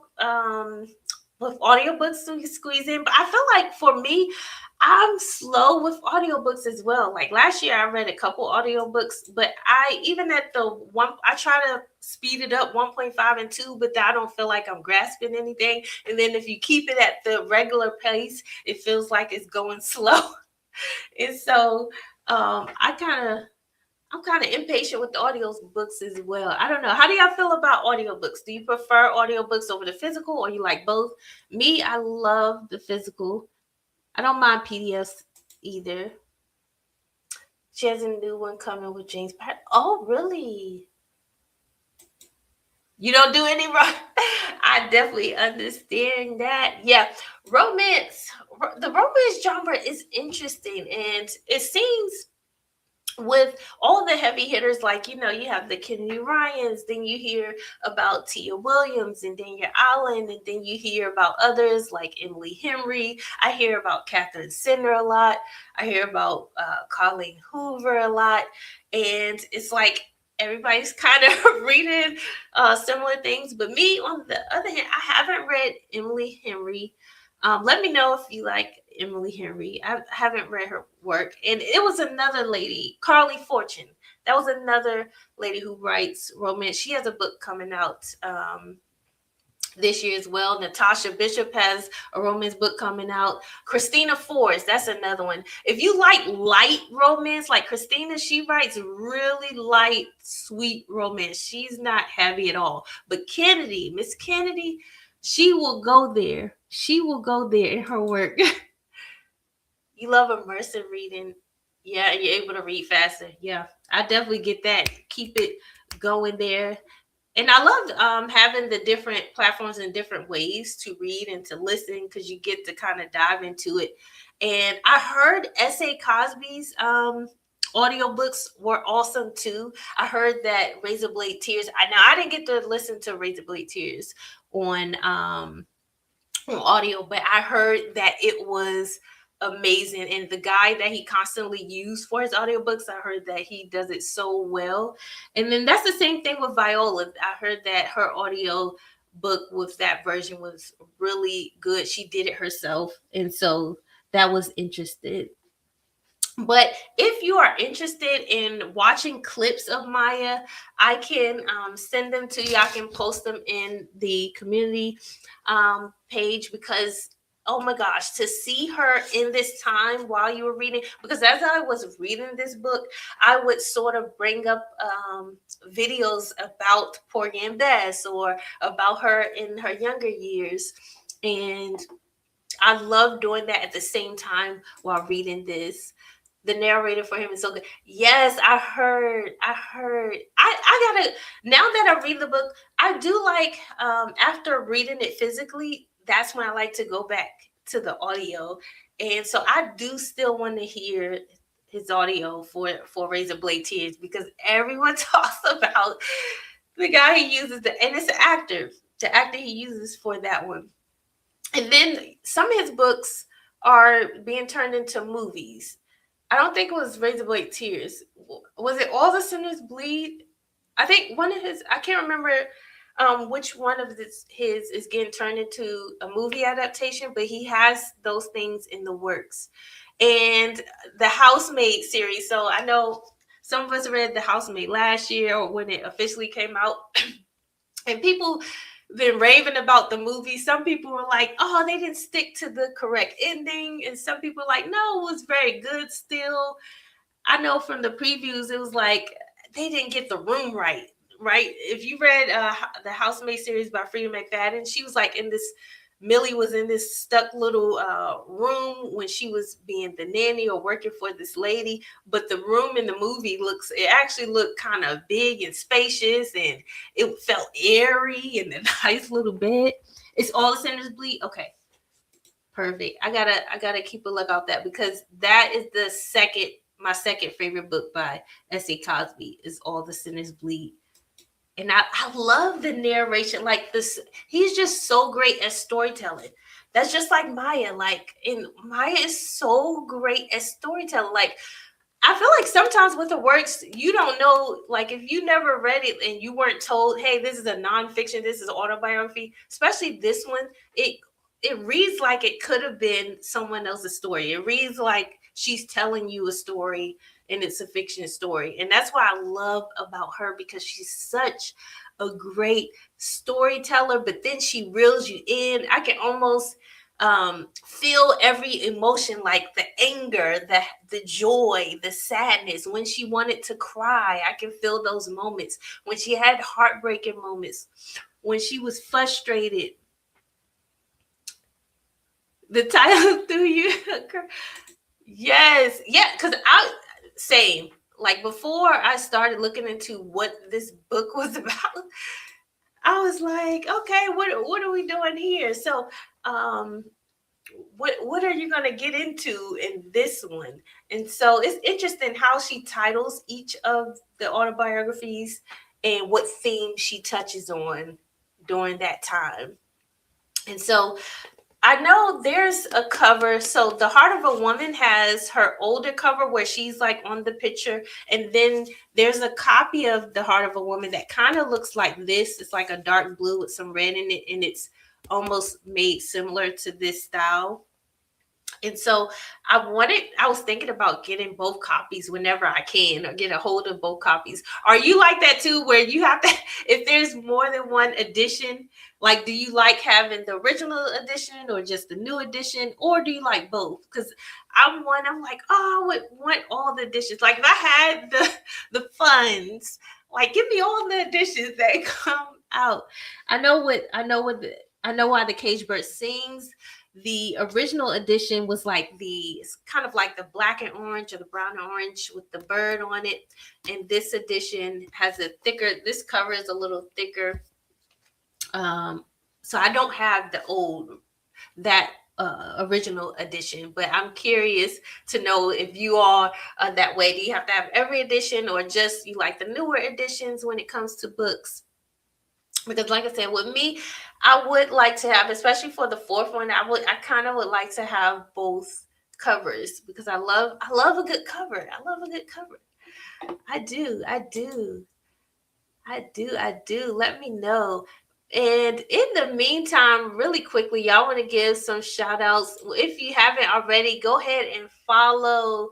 with audiobooks you can squeeze in, but I feel like for me, I'm slow with audiobooks as well. Like last year I read a couple audiobooks, but I even at the one I try to speed it up 1.5 and 2, but I don't feel like I'm grasping anything. And then if you keep it at the regular pace, it feels like it's going slow. And so I'm kind of impatient with the audiobooks as well. I don't know. How do y'all feel about audiobooks? Do you prefer audiobooks over the physical, or you like both? Me, I love the physical. I don't mind PDFs either. She has a new one coming with James Pat. Oh, really? You don't do any wrong. I definitely understand that. Yeah, romance. The romance genre is interesting, and it seems with all the heavy hitters, like, you have the Kennedy Ryans, then you hear about Tia Williams and Daniel Allen, and then you hear about others like Emily Henry. I hear about Catherine Sinner a lot. I hear about Colleen Hoover a lot. And it's like everybody's kind of reading similar things. But me, on the other hand, I haven't read Emily Henry. Let me know if you like Emily Henry. I haven't read her work. And it was another lady, Carly Fortune. That was another lady who writes romance. She has a book coming out this year as well. Natasha Bishop has a romance book coming out. Christina Forrest, that's another one. If you like light romance, like Christina, she writes really light, sweet romance. She's not heavy at all. But Kennedy, Miss Kennedy, she will go there. She will go there in her work. You love immersive reading. Yeah, and you're able to read faster. Yeah, I definitely get that. Keep it going there. And I love having the different platforms and different ways to read and to listen, because you get to kind of dive into it. And I heard S.A. Cosby's audiobooks were awesome too. I heard that Razor Blade Tears. I didn't get to listen to Razor Blade Tears on audio, but I heard that it was amazing. And the guy that he constantly used for his audiobooks, I heard that he does it so well. And then that's the same thing with Viola. I heard that her audio book with that version was really good. She did it herself. And so that was interesting. But if you are interested in watching clips of Maya, I can send them to you. I can post them in the community page, because oh my gosh, to see her in this time while you were reading, because as I was reading this book, I would sort of bring up videos about Porgy Bess or about her in her younger years. And I love doing that at the same time while reading this. The narrator for him is so good. Yes, I heard. I gotta, now that I read the book, I do like after reading it physically, that's when I like to go back to the audio. And so I do still want to hear his audio for Razor Blade Tears, because everyone talks about the guy he uses, and it's the actor he uses for that one. And then some of his books are being turned into movies. I don't think it was Razor Blade Tears. Was it All the Sinners Bleed? I think one of his, I can't remember which one of his is getting turned into a movie adaptation, but he has those things in the works. And the Housemaid series. So I know some of us read the Housemaid last year or when it officially came out, and people been raving about the movie. Some people were like, "Oh, they didn't stick to the correct ending," and some people were like, "No, it was very good still." I know from the previews, it was like they didn't get the room right. Right? If you read the Housemaid series by Frida McFadden, she was like in this. Millie was in this stuck little room when she was being the nanny or working for this lady. But the room in the movie it actually looked kind of big and spacious, and it felt airy and a nice little bed. It's All the Sinners Bleed. Okay, perfect. I gotta keep a look out that because that is my second favorite book by S.A. Cosby is All the Sinners Bleed. And I love the narration. Like this, he's just so great at storytelling. That's just like Maya. Like, and Maya is so great at storytelling. Like, I feel like sometimes with the works, you don't know, like if you never read it and you weren't told, hey, this is a nonfiction, this is autobiography, especially this one, it reads like it could have been someone else's story. It reads like she's telling you a story and it's a fiction story. And that's what I love about her because she's such a great storyteller, but then she reels you in. I can almost feel every emotion, like the anger, the joy, the sadness. When she wanted to cry, I can feel those moments. When she had heartbreaking moments, when she was frustrated, the title threw you. Yes, yeah, because I same. Like before I started looking into what this book was about, I was like, okay, what are we doing here? So um what are you going to get into in this one? And so it's interesting how she titles each of the autobiographies and what theme she touches on during that time. And so I know there's a cover. So The Heart of a Woman has her older cover where she's like on the picture. And then there's a copy of The Heart of a Woman that kind of looks like this. It's like a dark blue with some red in it. And it's almost made similar to this style. And so I was thinking about getting both copies whenever I can or get a hold of both copies. Are you like that too, where you have to, if there's more than one edition, like do you like having the original edition or just the new edition, or do you like both? Because I'm like, oh, I would want all the editions. Like if I had the funds, like give me all the editions that come out. I know why the Cage Bird sings. The original edition was like it's kind of like the black and orange or the brown and orange with the bird on it. And this edition has this cover is a little thicker. So I don't have that original edition, but I'm curious to know if you are that way. Do you have to have every edition or just you like the newer editions when it comes to books? Because like I said, with me, I would like to have, especially for the fourth one, I kind of would like to have both covers because I love a good cover. I love a good cover. I do. Let me know. And in the meantime, really quickly, y'all want to give some shout outs. If you haven't already, go ahead and follow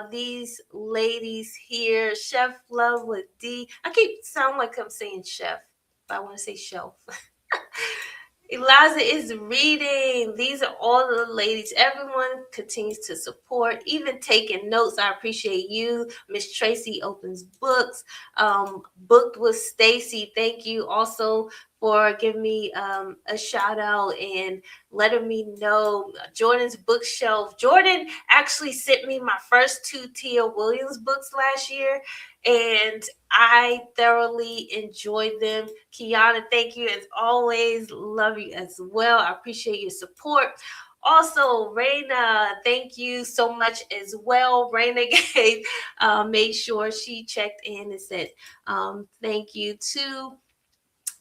these ladies here. Chef Love with D. I keep sound like I'm saying chef, but I want to say shelf. Eliza is reading. These are all the ladies. Everyone continues to support, even taking notes. I appreciate you. Miss Tracy opens books. Booked with Stacy. Thank you also for giving me a shout out and letting me know Jordan's bookshelf. Jordan actually sent me my first two Tia Williams books last year, and I thoroughly enjoyed them. Kiana, thank you as always. Love you as well. I appreciate your support. Also, Raina, thank you so much as well. Raina made sure she checked in and said thank you too.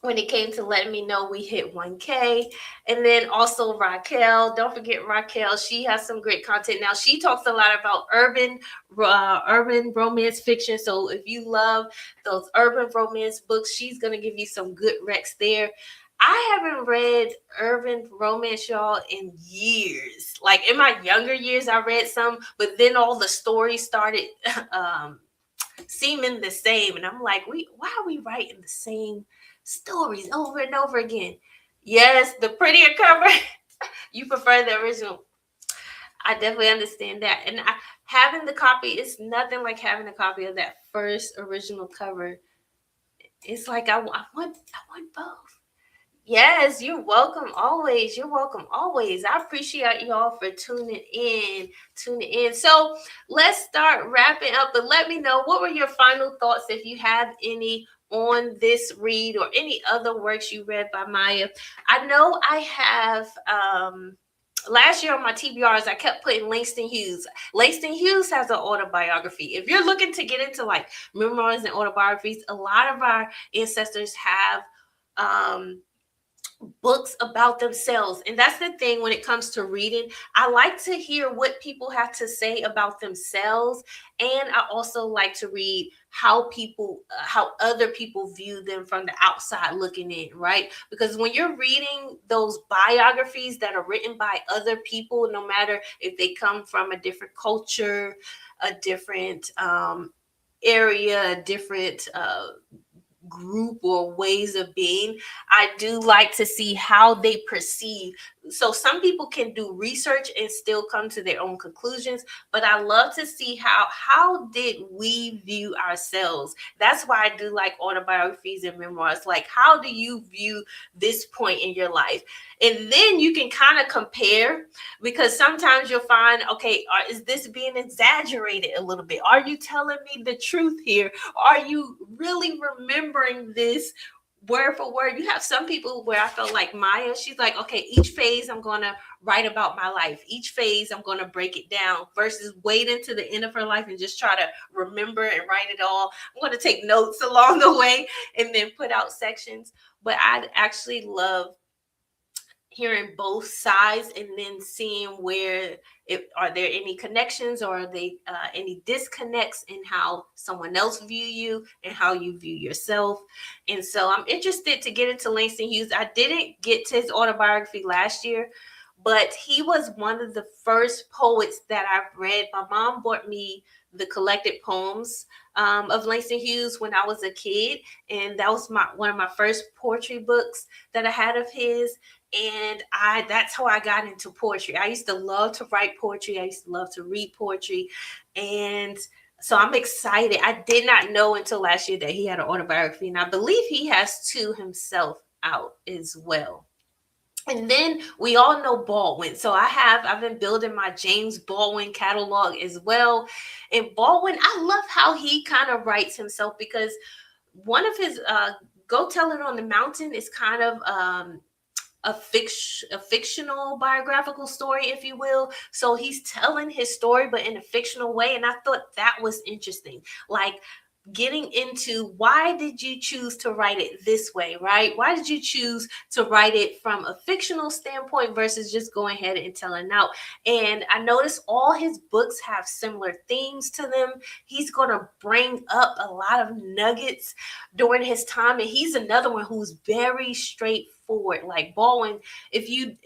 when it came to letting me know we hit 1K. And then also Raquel, don't forget Raquel. She has some great content. Now she talks a lot about urban romance fiction. So if you love those urban romance books, she's gonna give you some good recs there. I haven't read urban romance, y'all, in years. Like in my younger years, I read some, but then all the stories started seeming the same. And I'm like, why are we writing the same stories over and over again? Yes, the prettier cover. You prefer the original. I definitely understand that. And having the copy is nothing like having a copy of that first original cover. It's like I want both. Yes, you're welcome always. You're welcome always. I appreciate y'all for tuning in. Tuning in. So let's start wrapping up. But let me know, what were your final thoughts, if you have any, on this read or any other works you read by Maya. I know I have last year on my TBRs, I kept putting Langston Hughes. Langston Hughes has an autobiography. If you're looking to get into like memoirs and autobiographies, a lot of our ancestors have um books about themselves. And that's the thing when it comes to reading. I like to hear what people have to say about themselves. And I also like to read how other people view them from the outside looking in, right? Because when you're reading those biographies that are written by other people, no matter if they come from a different culture, a different area, a different group or ways of being, I do like to see how they perceive. So some people can do research and still come to their own conclusions, but I love to see how did we view ourselves. That's why I do like autobiographies and memoirs. Like, how do you view this point in your life? And then you can kind of compare, because sometimes you'll find, okay, is this being exaggerated a little bit? Are you telling me the truth here? Are you really remembering this word for word? You have some people where I felt like Maya, she's like, okay, each phase I'm going to write about my life. Each phase I'm going to break it down, versus waiting to the end of her life and just try to remember and write it all. I'm going to take notes along the way and then put out sections. But I'd actually love hearing both sides and then seeing where, if are there any connections, or are they any disconnects in how someone else view you and how you view yourself. And so I'm interested to get into Langston Hughes. I didn't get to his autobiography last year, but he was one of the first poets that I've read. My mom bought me the collected poems of Langston Hughes when I was a kid, and that was one of my first poetry books that I had of his. And that's how I got into poetry. I used to love to write poetry. I used to love to read poetry. And so I'm excited. I did not know until last year that he had an autobiography, and I believe he has two himself out as well. And then we all know Baldwin. So I've been building my James Baldwin catalog as well. And Baldwin, I love how he kind of writes himself, because one of his Go Tell It on the Mountain is kind of a fictional biographical story, if you will. So he's telling his story, but in a fictional way. And I thought that was interesting. Like, getting into, why did you choose to write it this way, right? Why did you choose to write it from a fictional standpoint versus just going ahead and telling out? And I noticed all his books have similar themes to them. He's going to bring up a lot of nuggets during his time. And he's another one who's very straightforward. Like Baldwin, if you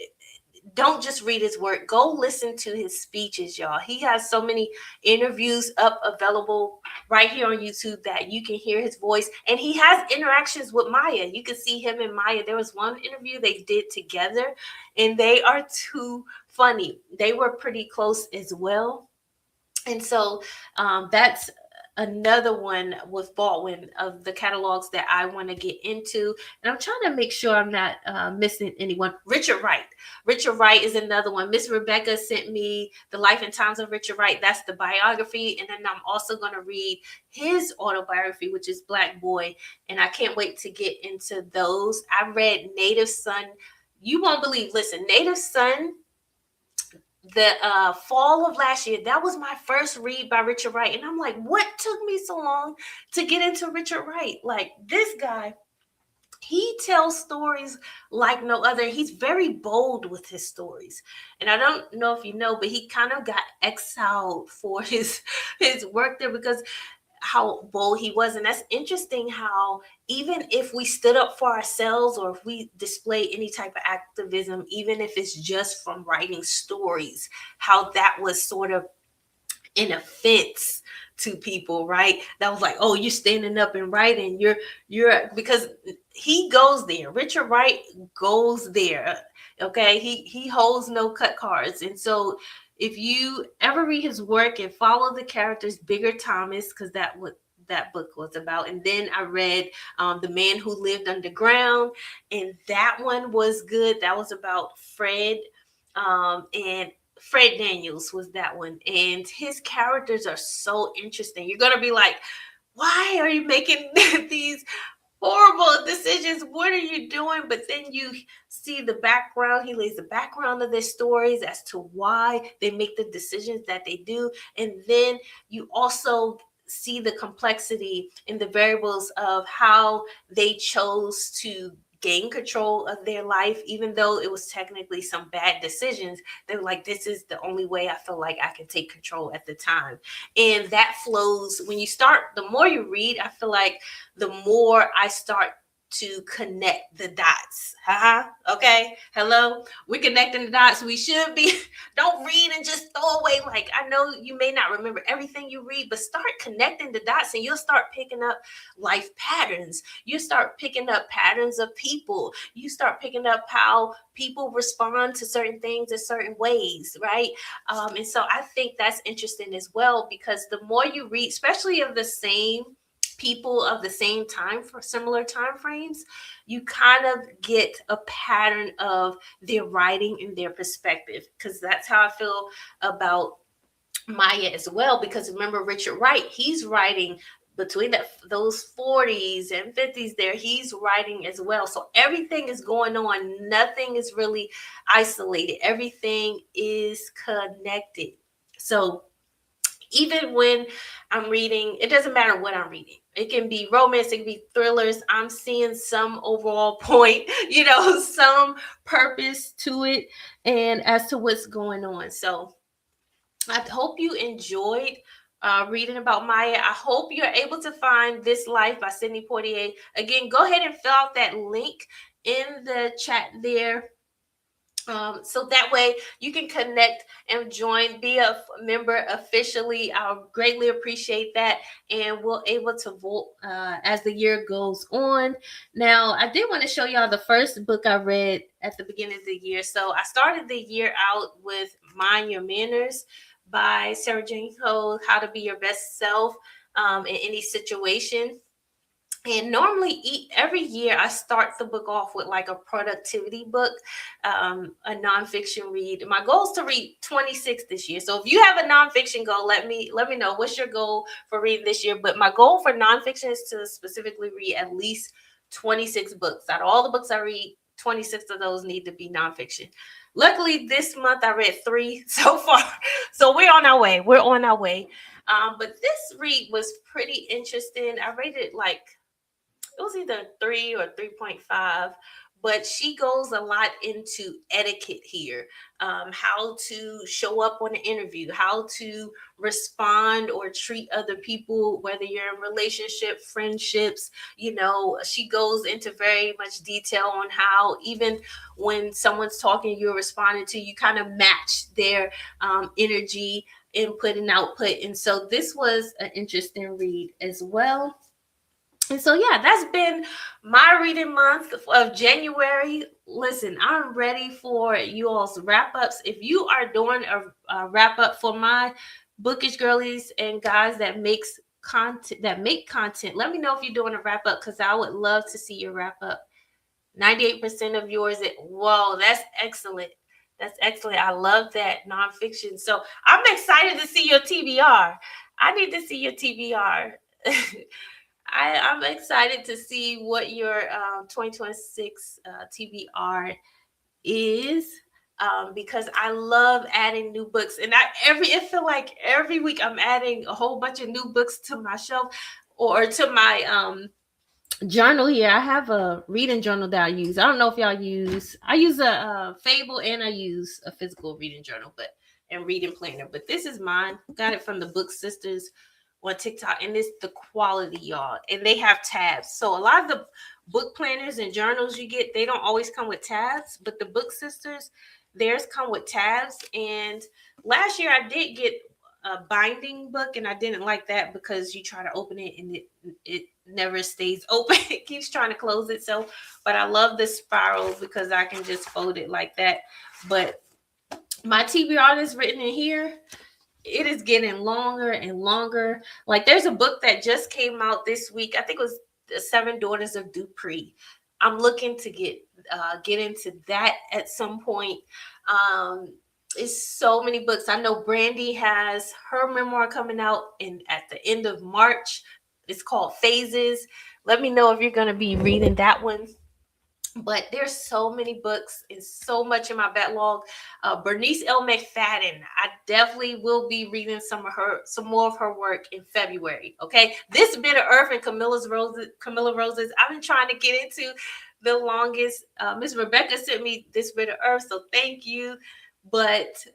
don't just read his work, go listen to his speeches, y'all. He has so many interviews up available right here on YouTube that you can hear his voice. And he has interactions with Maya. You can see him and Maya. There was one interview they did together, and they are too funny. They were pretty close as well. And so that's another one with Baldwin of the catalogs that I want to get into. And I'm trying to make sure I'm not missing anyone. Richard Wright. Richard Wright is another one. Miss Rebecca sent me The Life and Times of Richard Wright. That's the biography. And then I'm also going to read his autobiography, which is Black Boy. And I can't wait to get into those. I read Native Son. You won't believe. Listen, Native Son, the fall of last year, that was my first read by Richard Wright. And I'm like, what took me so long to get into Richard Wright? Like, this guy, he tells stories like no other. He's very bold with his stories. And I don't know if you know, but he kind of got exiled for his work there because how bold he was. And that's interesting how even if we stood up for ourselves or if we display any type of activism, even if it's just from writing stories, how that was sort of an offense to people, right? That was like, oh, you're standing up and writing, you're because he goes there. Richard Wright goes there. Okay, he holds no cut cards. And so if you ever read his work and follow the characters, Bigger Thomas, because that what that book was about. And then I read The Man Who Lived Underground, and that one was good. That was about Fred, and Fred Daniels was that one. And his characters are so interesting. You're going to be like, why are you making these horrible decisions? What are you doing? But then you see the background. He lays the background of their stories as to why they make the decisions that they do. And then you also see the complexity in the variables of how they chose to gain control of their life, even though it was technically some bad decisions. They were like, this is the only way I feel like I can take control at the time. And that flows when you start, the more you read, I feel like the more I start to connect the dots. Okay. Hello. We're connecting the dots. We should be. Don't read and just throw away. Like, I know you may not remember everything you read, but start connecting the dots and you'll start picking up life patterns. You start picking up patterns of people. You start picking up how people respond to certain things in certain ways, right? And so I think that's interesting as well, because the more you read, especially of the same people of the same time for similar time frames, you kind of get a pattern of their writing and their perspective. Because that's how I feel about Maya as well. Because remember, Richard Wright, he's writing between those 40s and 50s there, he's writing as well. So everything is going on. Nothing is really isolated. Everything is connected. So even when I'm reading, it doesn't matter what I'm reading. It can be romance, it can be thrillers. I'm seeing some overall point, some purpose to it and as to what's going on. So I hope you enjoyed reading about Maya. I hope you're able to find This Life by Sidney Poitier. Again, go ahead and fill out that link in the chat there. So that way you can connect and join, be a member officially. I'll greatly appreciate that. And we'll able to vote as the year goes on. Now, I did want to show y'all the first book I read at the beginning of the year. So I started the year out with Mind Your Manners by Sarah Jane Cole, How to Be Your Best Self in Any Situation. And normally every year I start the book off with like a productivity book, a nonfiction read. My goal is to read 26 this year. So if you have a nonfiction goal, let me know what's your goal for reading this year. But my goal for nonfiction is to specifically read at least 26 books. Out of all the books I read, 26 of those need to be nonfiction. Luckily, this month I read 3 so far. So we're on our way. But this read was pretty interesting. I rated like, it was either 3 or 3.5, but she goes a lot into etiquette here, how to show up on an interview, how to respond or treat other people, whether you're in relationship, friendships. She goes into very much detail on how even when someone's talking, you're responding to, you kind of match their energy, input and output. And so this was an interesting read as well. And so, yeah, that's been my reading month of January. Listen, I'm ready for you all's wrap ups. If you are doing a wrap up for my bookish girlies and guys that make content, let me know if you're doing a wrap up, because I would love to see your wrap up. 98% of yours. Whoa, that's excellent. That's excellent. I love that nonfiction. So I'm excited to see your TBR. I need to see your TBR. I'm excited to see what your 2026 TBR is, because I love adding new books, and it feel like every week I'm adding a whole bunch of new books to my shelf or to my journal here. I have a reading journal that I use. I don't know if y'all use. I use a Fable and I use a physical reading journal, but and reading planner. But this is mine. Got it from the Book Sisters on TikTok, and it's the quality, y'all. And they have tabs. So a lot of the book planners and journals you get, they don't always come with tabs, but the Book Sisters, theirs come with tabs. And last year I did get a binding book, and I didn't like that because you try to open it and it never stays open. It keeps trying to close itself. But I love the spiral because I can just fold it like that. But my TBR is written in here. It is getting longer and longer. Like there's a book that just came out this week. I think it was The Seven Daughters of Dupree. I'm looking to get into that at some point. It's so many books. I know Brandy has her memoir coming out at the end of March. It's called Phases. Let me know if you're going to be reading that one. But there's so many books and so much in my backlog. Bernice L. McFadden, I definitely will be reading some more of her work in February. Okay, This Bit of Earth and Camilla Roses. I've been trying to get into the longest. Miss Rebecca sent me This Bit of Earth, so thank you. But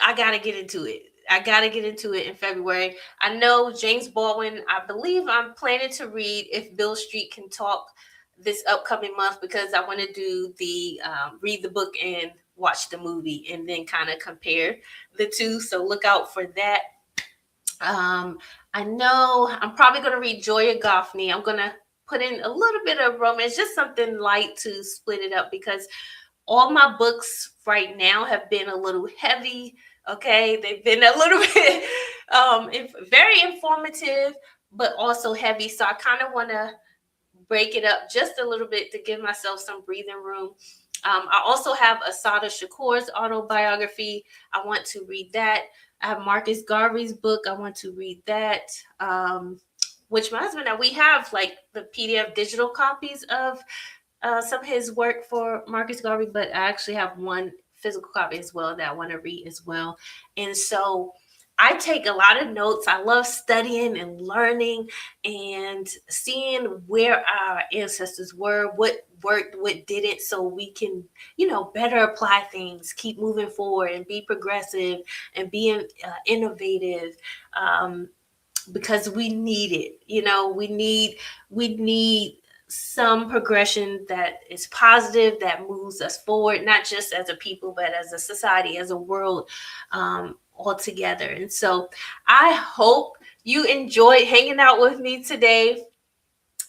I gotta get into it. I gotta get into it in February. I know James Baldwin. I believe I'm planning to read If Beale Street Can Talk this upcoming month because I want to do the read the book and watch the movie and then kind of compare the two. So look out for that. I know I'm probably going to read Joya Goffney. I'm going to put in a little bit of romance, just something light to split it up because all my books right now have been a little heavy. Okay, they've been a little bit very informative, but also heavy. So I kind of want to break it up just a little bit to give myself some breathing room. I also have Assata Shakur's autobiography. I want to read that. I have Marcus Garvey's book. I want to read that. Which my husband and we have like the PDF digital copies of some of his work for Marcus Garvey, but I actually have one physical copy as well that I want to read as well. And so I take a lot of notes. I love studying and learning and seeing where our ancestors were, what worked, what didn't, so we can, better apply things, keep moving forward and be progressive and being innovative. Because we need it, we need some progression that is positive, that moves us forward, not just as a people, but as a society, as a world, all together. And so I hope you enjoyed hanging out with me today.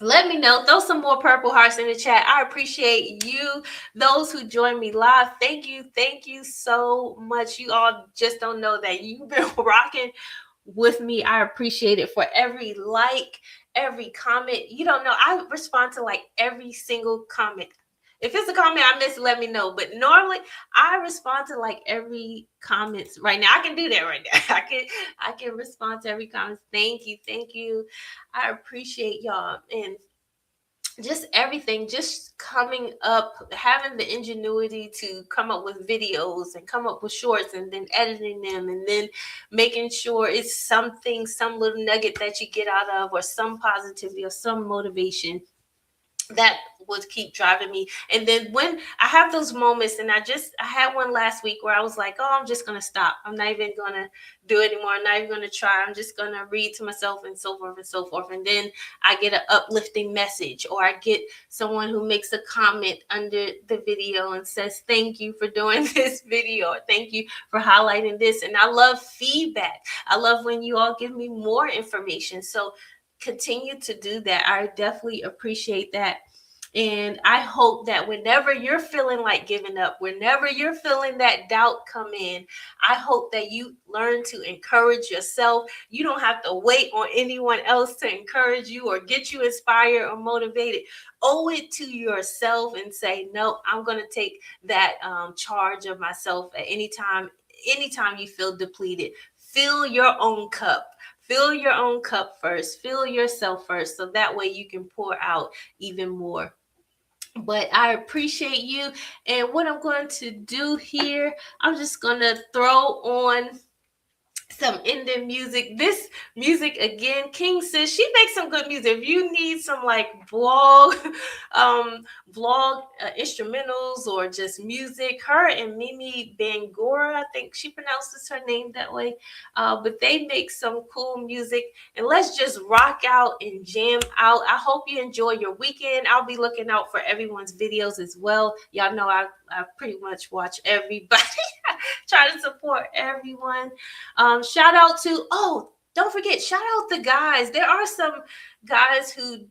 Let me know. Throw some more purple hearts in the chat. I appreciate you. Those who joined me live, thank you. Thank you so much. You all just don't know that you've been rocking with me. I appreciate it for every like, every comment. You don't know. I respond to like every single comment. If it's a comment I missed, let me know. But normally I respond to like every comment right now. I can do that right now. I can respond to every comment. Thank you. Thank you. I appreciate y'all. And just everything, just coming up, having the ingenuity to come up with videos and come up with shorts and then editing them and then making sure it's something, some little nugget that you get out of, or some positivity or some motivation that would keep driving me. And then when I have those moments, and I had one last week where I was like, oh, I'm just going to stop. I'm not even going to do it anymore. I'm not even going to try. I'm just going to read to myself and so forth and so forth. And then I get an uplifting message, or I get someone who makes a comment under the video and says, thank you for doing this video, or thank you for highlighting this. And I love feedback. I love when you all give me more information. So continue to do that. I definitely appreciate that. And I hope that whenever you're feeling like giving up, whenever you're feeling that doubt come in, I hope that you learn to encourage yourself. You don't have to wait on anyone else to encourage you or get you inspired or motivated. Owe it to yourself and say, no, I'm going to take that charge of myself at any time you feel depleted. Fill your own cup. Fill your own cup first. Fill yourself first, so that way you can pour out even more. But I appreciate you. And what I'm going to do here, I'm just going to throw on some Indian music. This music again, King Sis, she makes some good music. If you need some like vlog, instrumentals or just music, her and Mimi Bangora, I think she pronounces her name that way. But they make some cool music, and let's just rock out and jam out. I hope you enjoy your weekend. I'll be looking out for everyone's videos as well. Y'all know I pretty much watch everybody. Try to support everyone. Shout out to, don't forget, shout out the guys. There are some guys who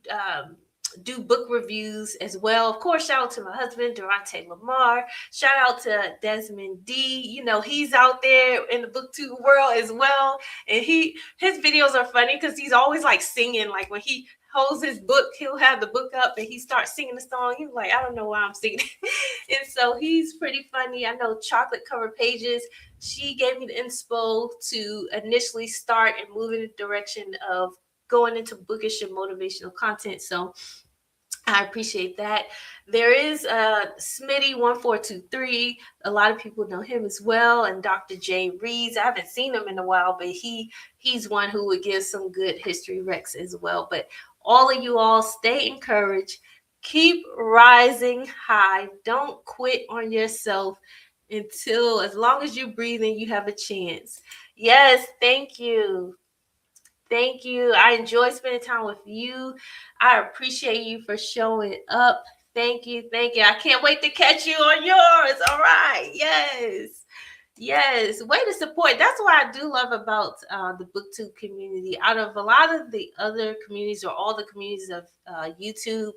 do book reviews as well. Of course, shout out to my husband, Durante Lamar. Shout out to Desmond D. You know, he's out there in the booktube world as well. And his videos are funny because he's always like singing. Like when he holds his book, he'll have the book up and he starts singing the song. He's like, I don't know why I'm singing. And so he's pretty funny. I know Chocolate Cover Pages, she gave me the inspo to initially start and move in the direction of going into bookish and motivational content. So I appreciate that. There is Smitty1423. A lot of people know him as well. And Dr. J. Reeves. I haven't seen him in a while, but he's one who would give some good history recs as well. But all of you all, stay encouraged. Keep rising high. Don't quit on yourself until, as long as you're breathing, you have a chance. Yes, thank you. Thank you. I enjoy spending time with you. I appreciate you for showing up. Thank you. Thank you. I can't wait to catch you on yours. All right. Yes. Yes. Way to support. That's what I do love about the BookTube community. Out of a lot of the other communities, or all the communities of YouTube,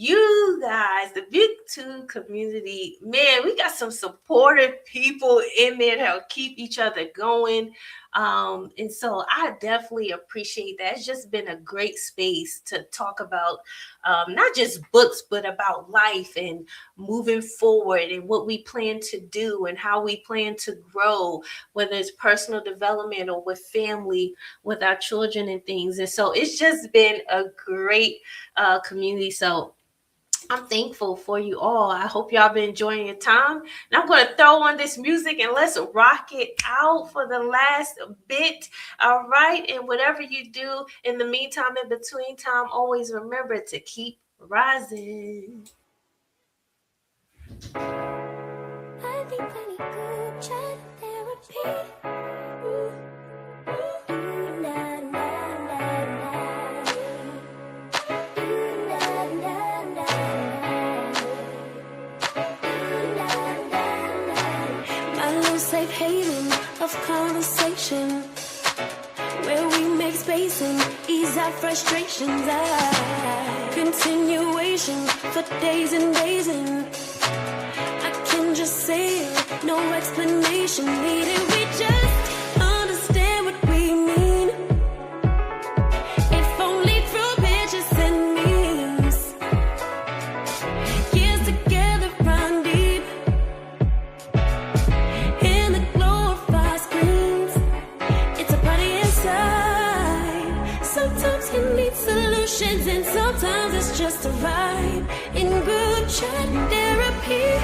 you guys, the BookTube community, man, we got some supportive people in there that'll keep each other going. And so I definitely appreciate that. It's just been a great space to talk about not just books, but about life and moving forward and what we plan to do and how we plan to grow, whether it's personal development or with family, with our children and things. And so it's just been a great community. So I'm thankful for you all. I hope y'all been enjoying your time. And I'm going to throw on this music and let's rock it out for the last bit. All right. And whatever you do in the meantime, in between time, always remember to keep rising. I think I need good chat therapy. Safe haven of conversation where we make space and ease our frustrations. Continuation for days and days, and I can just say it, no explanation needed. We just understand what we mean, if only through pictures and memes. Years together run deep in the glow of our screens. It's a party inside. Sometimes you need solutions, and sometimes it's just a vibe in group chat therapy.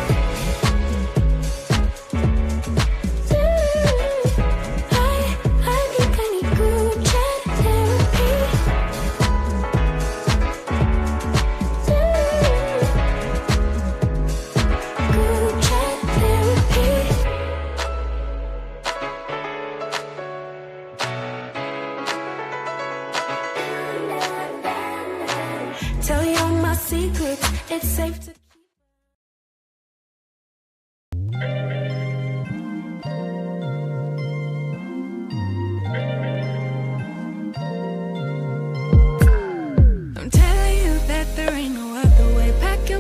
Tell you all my secrets, it's safe to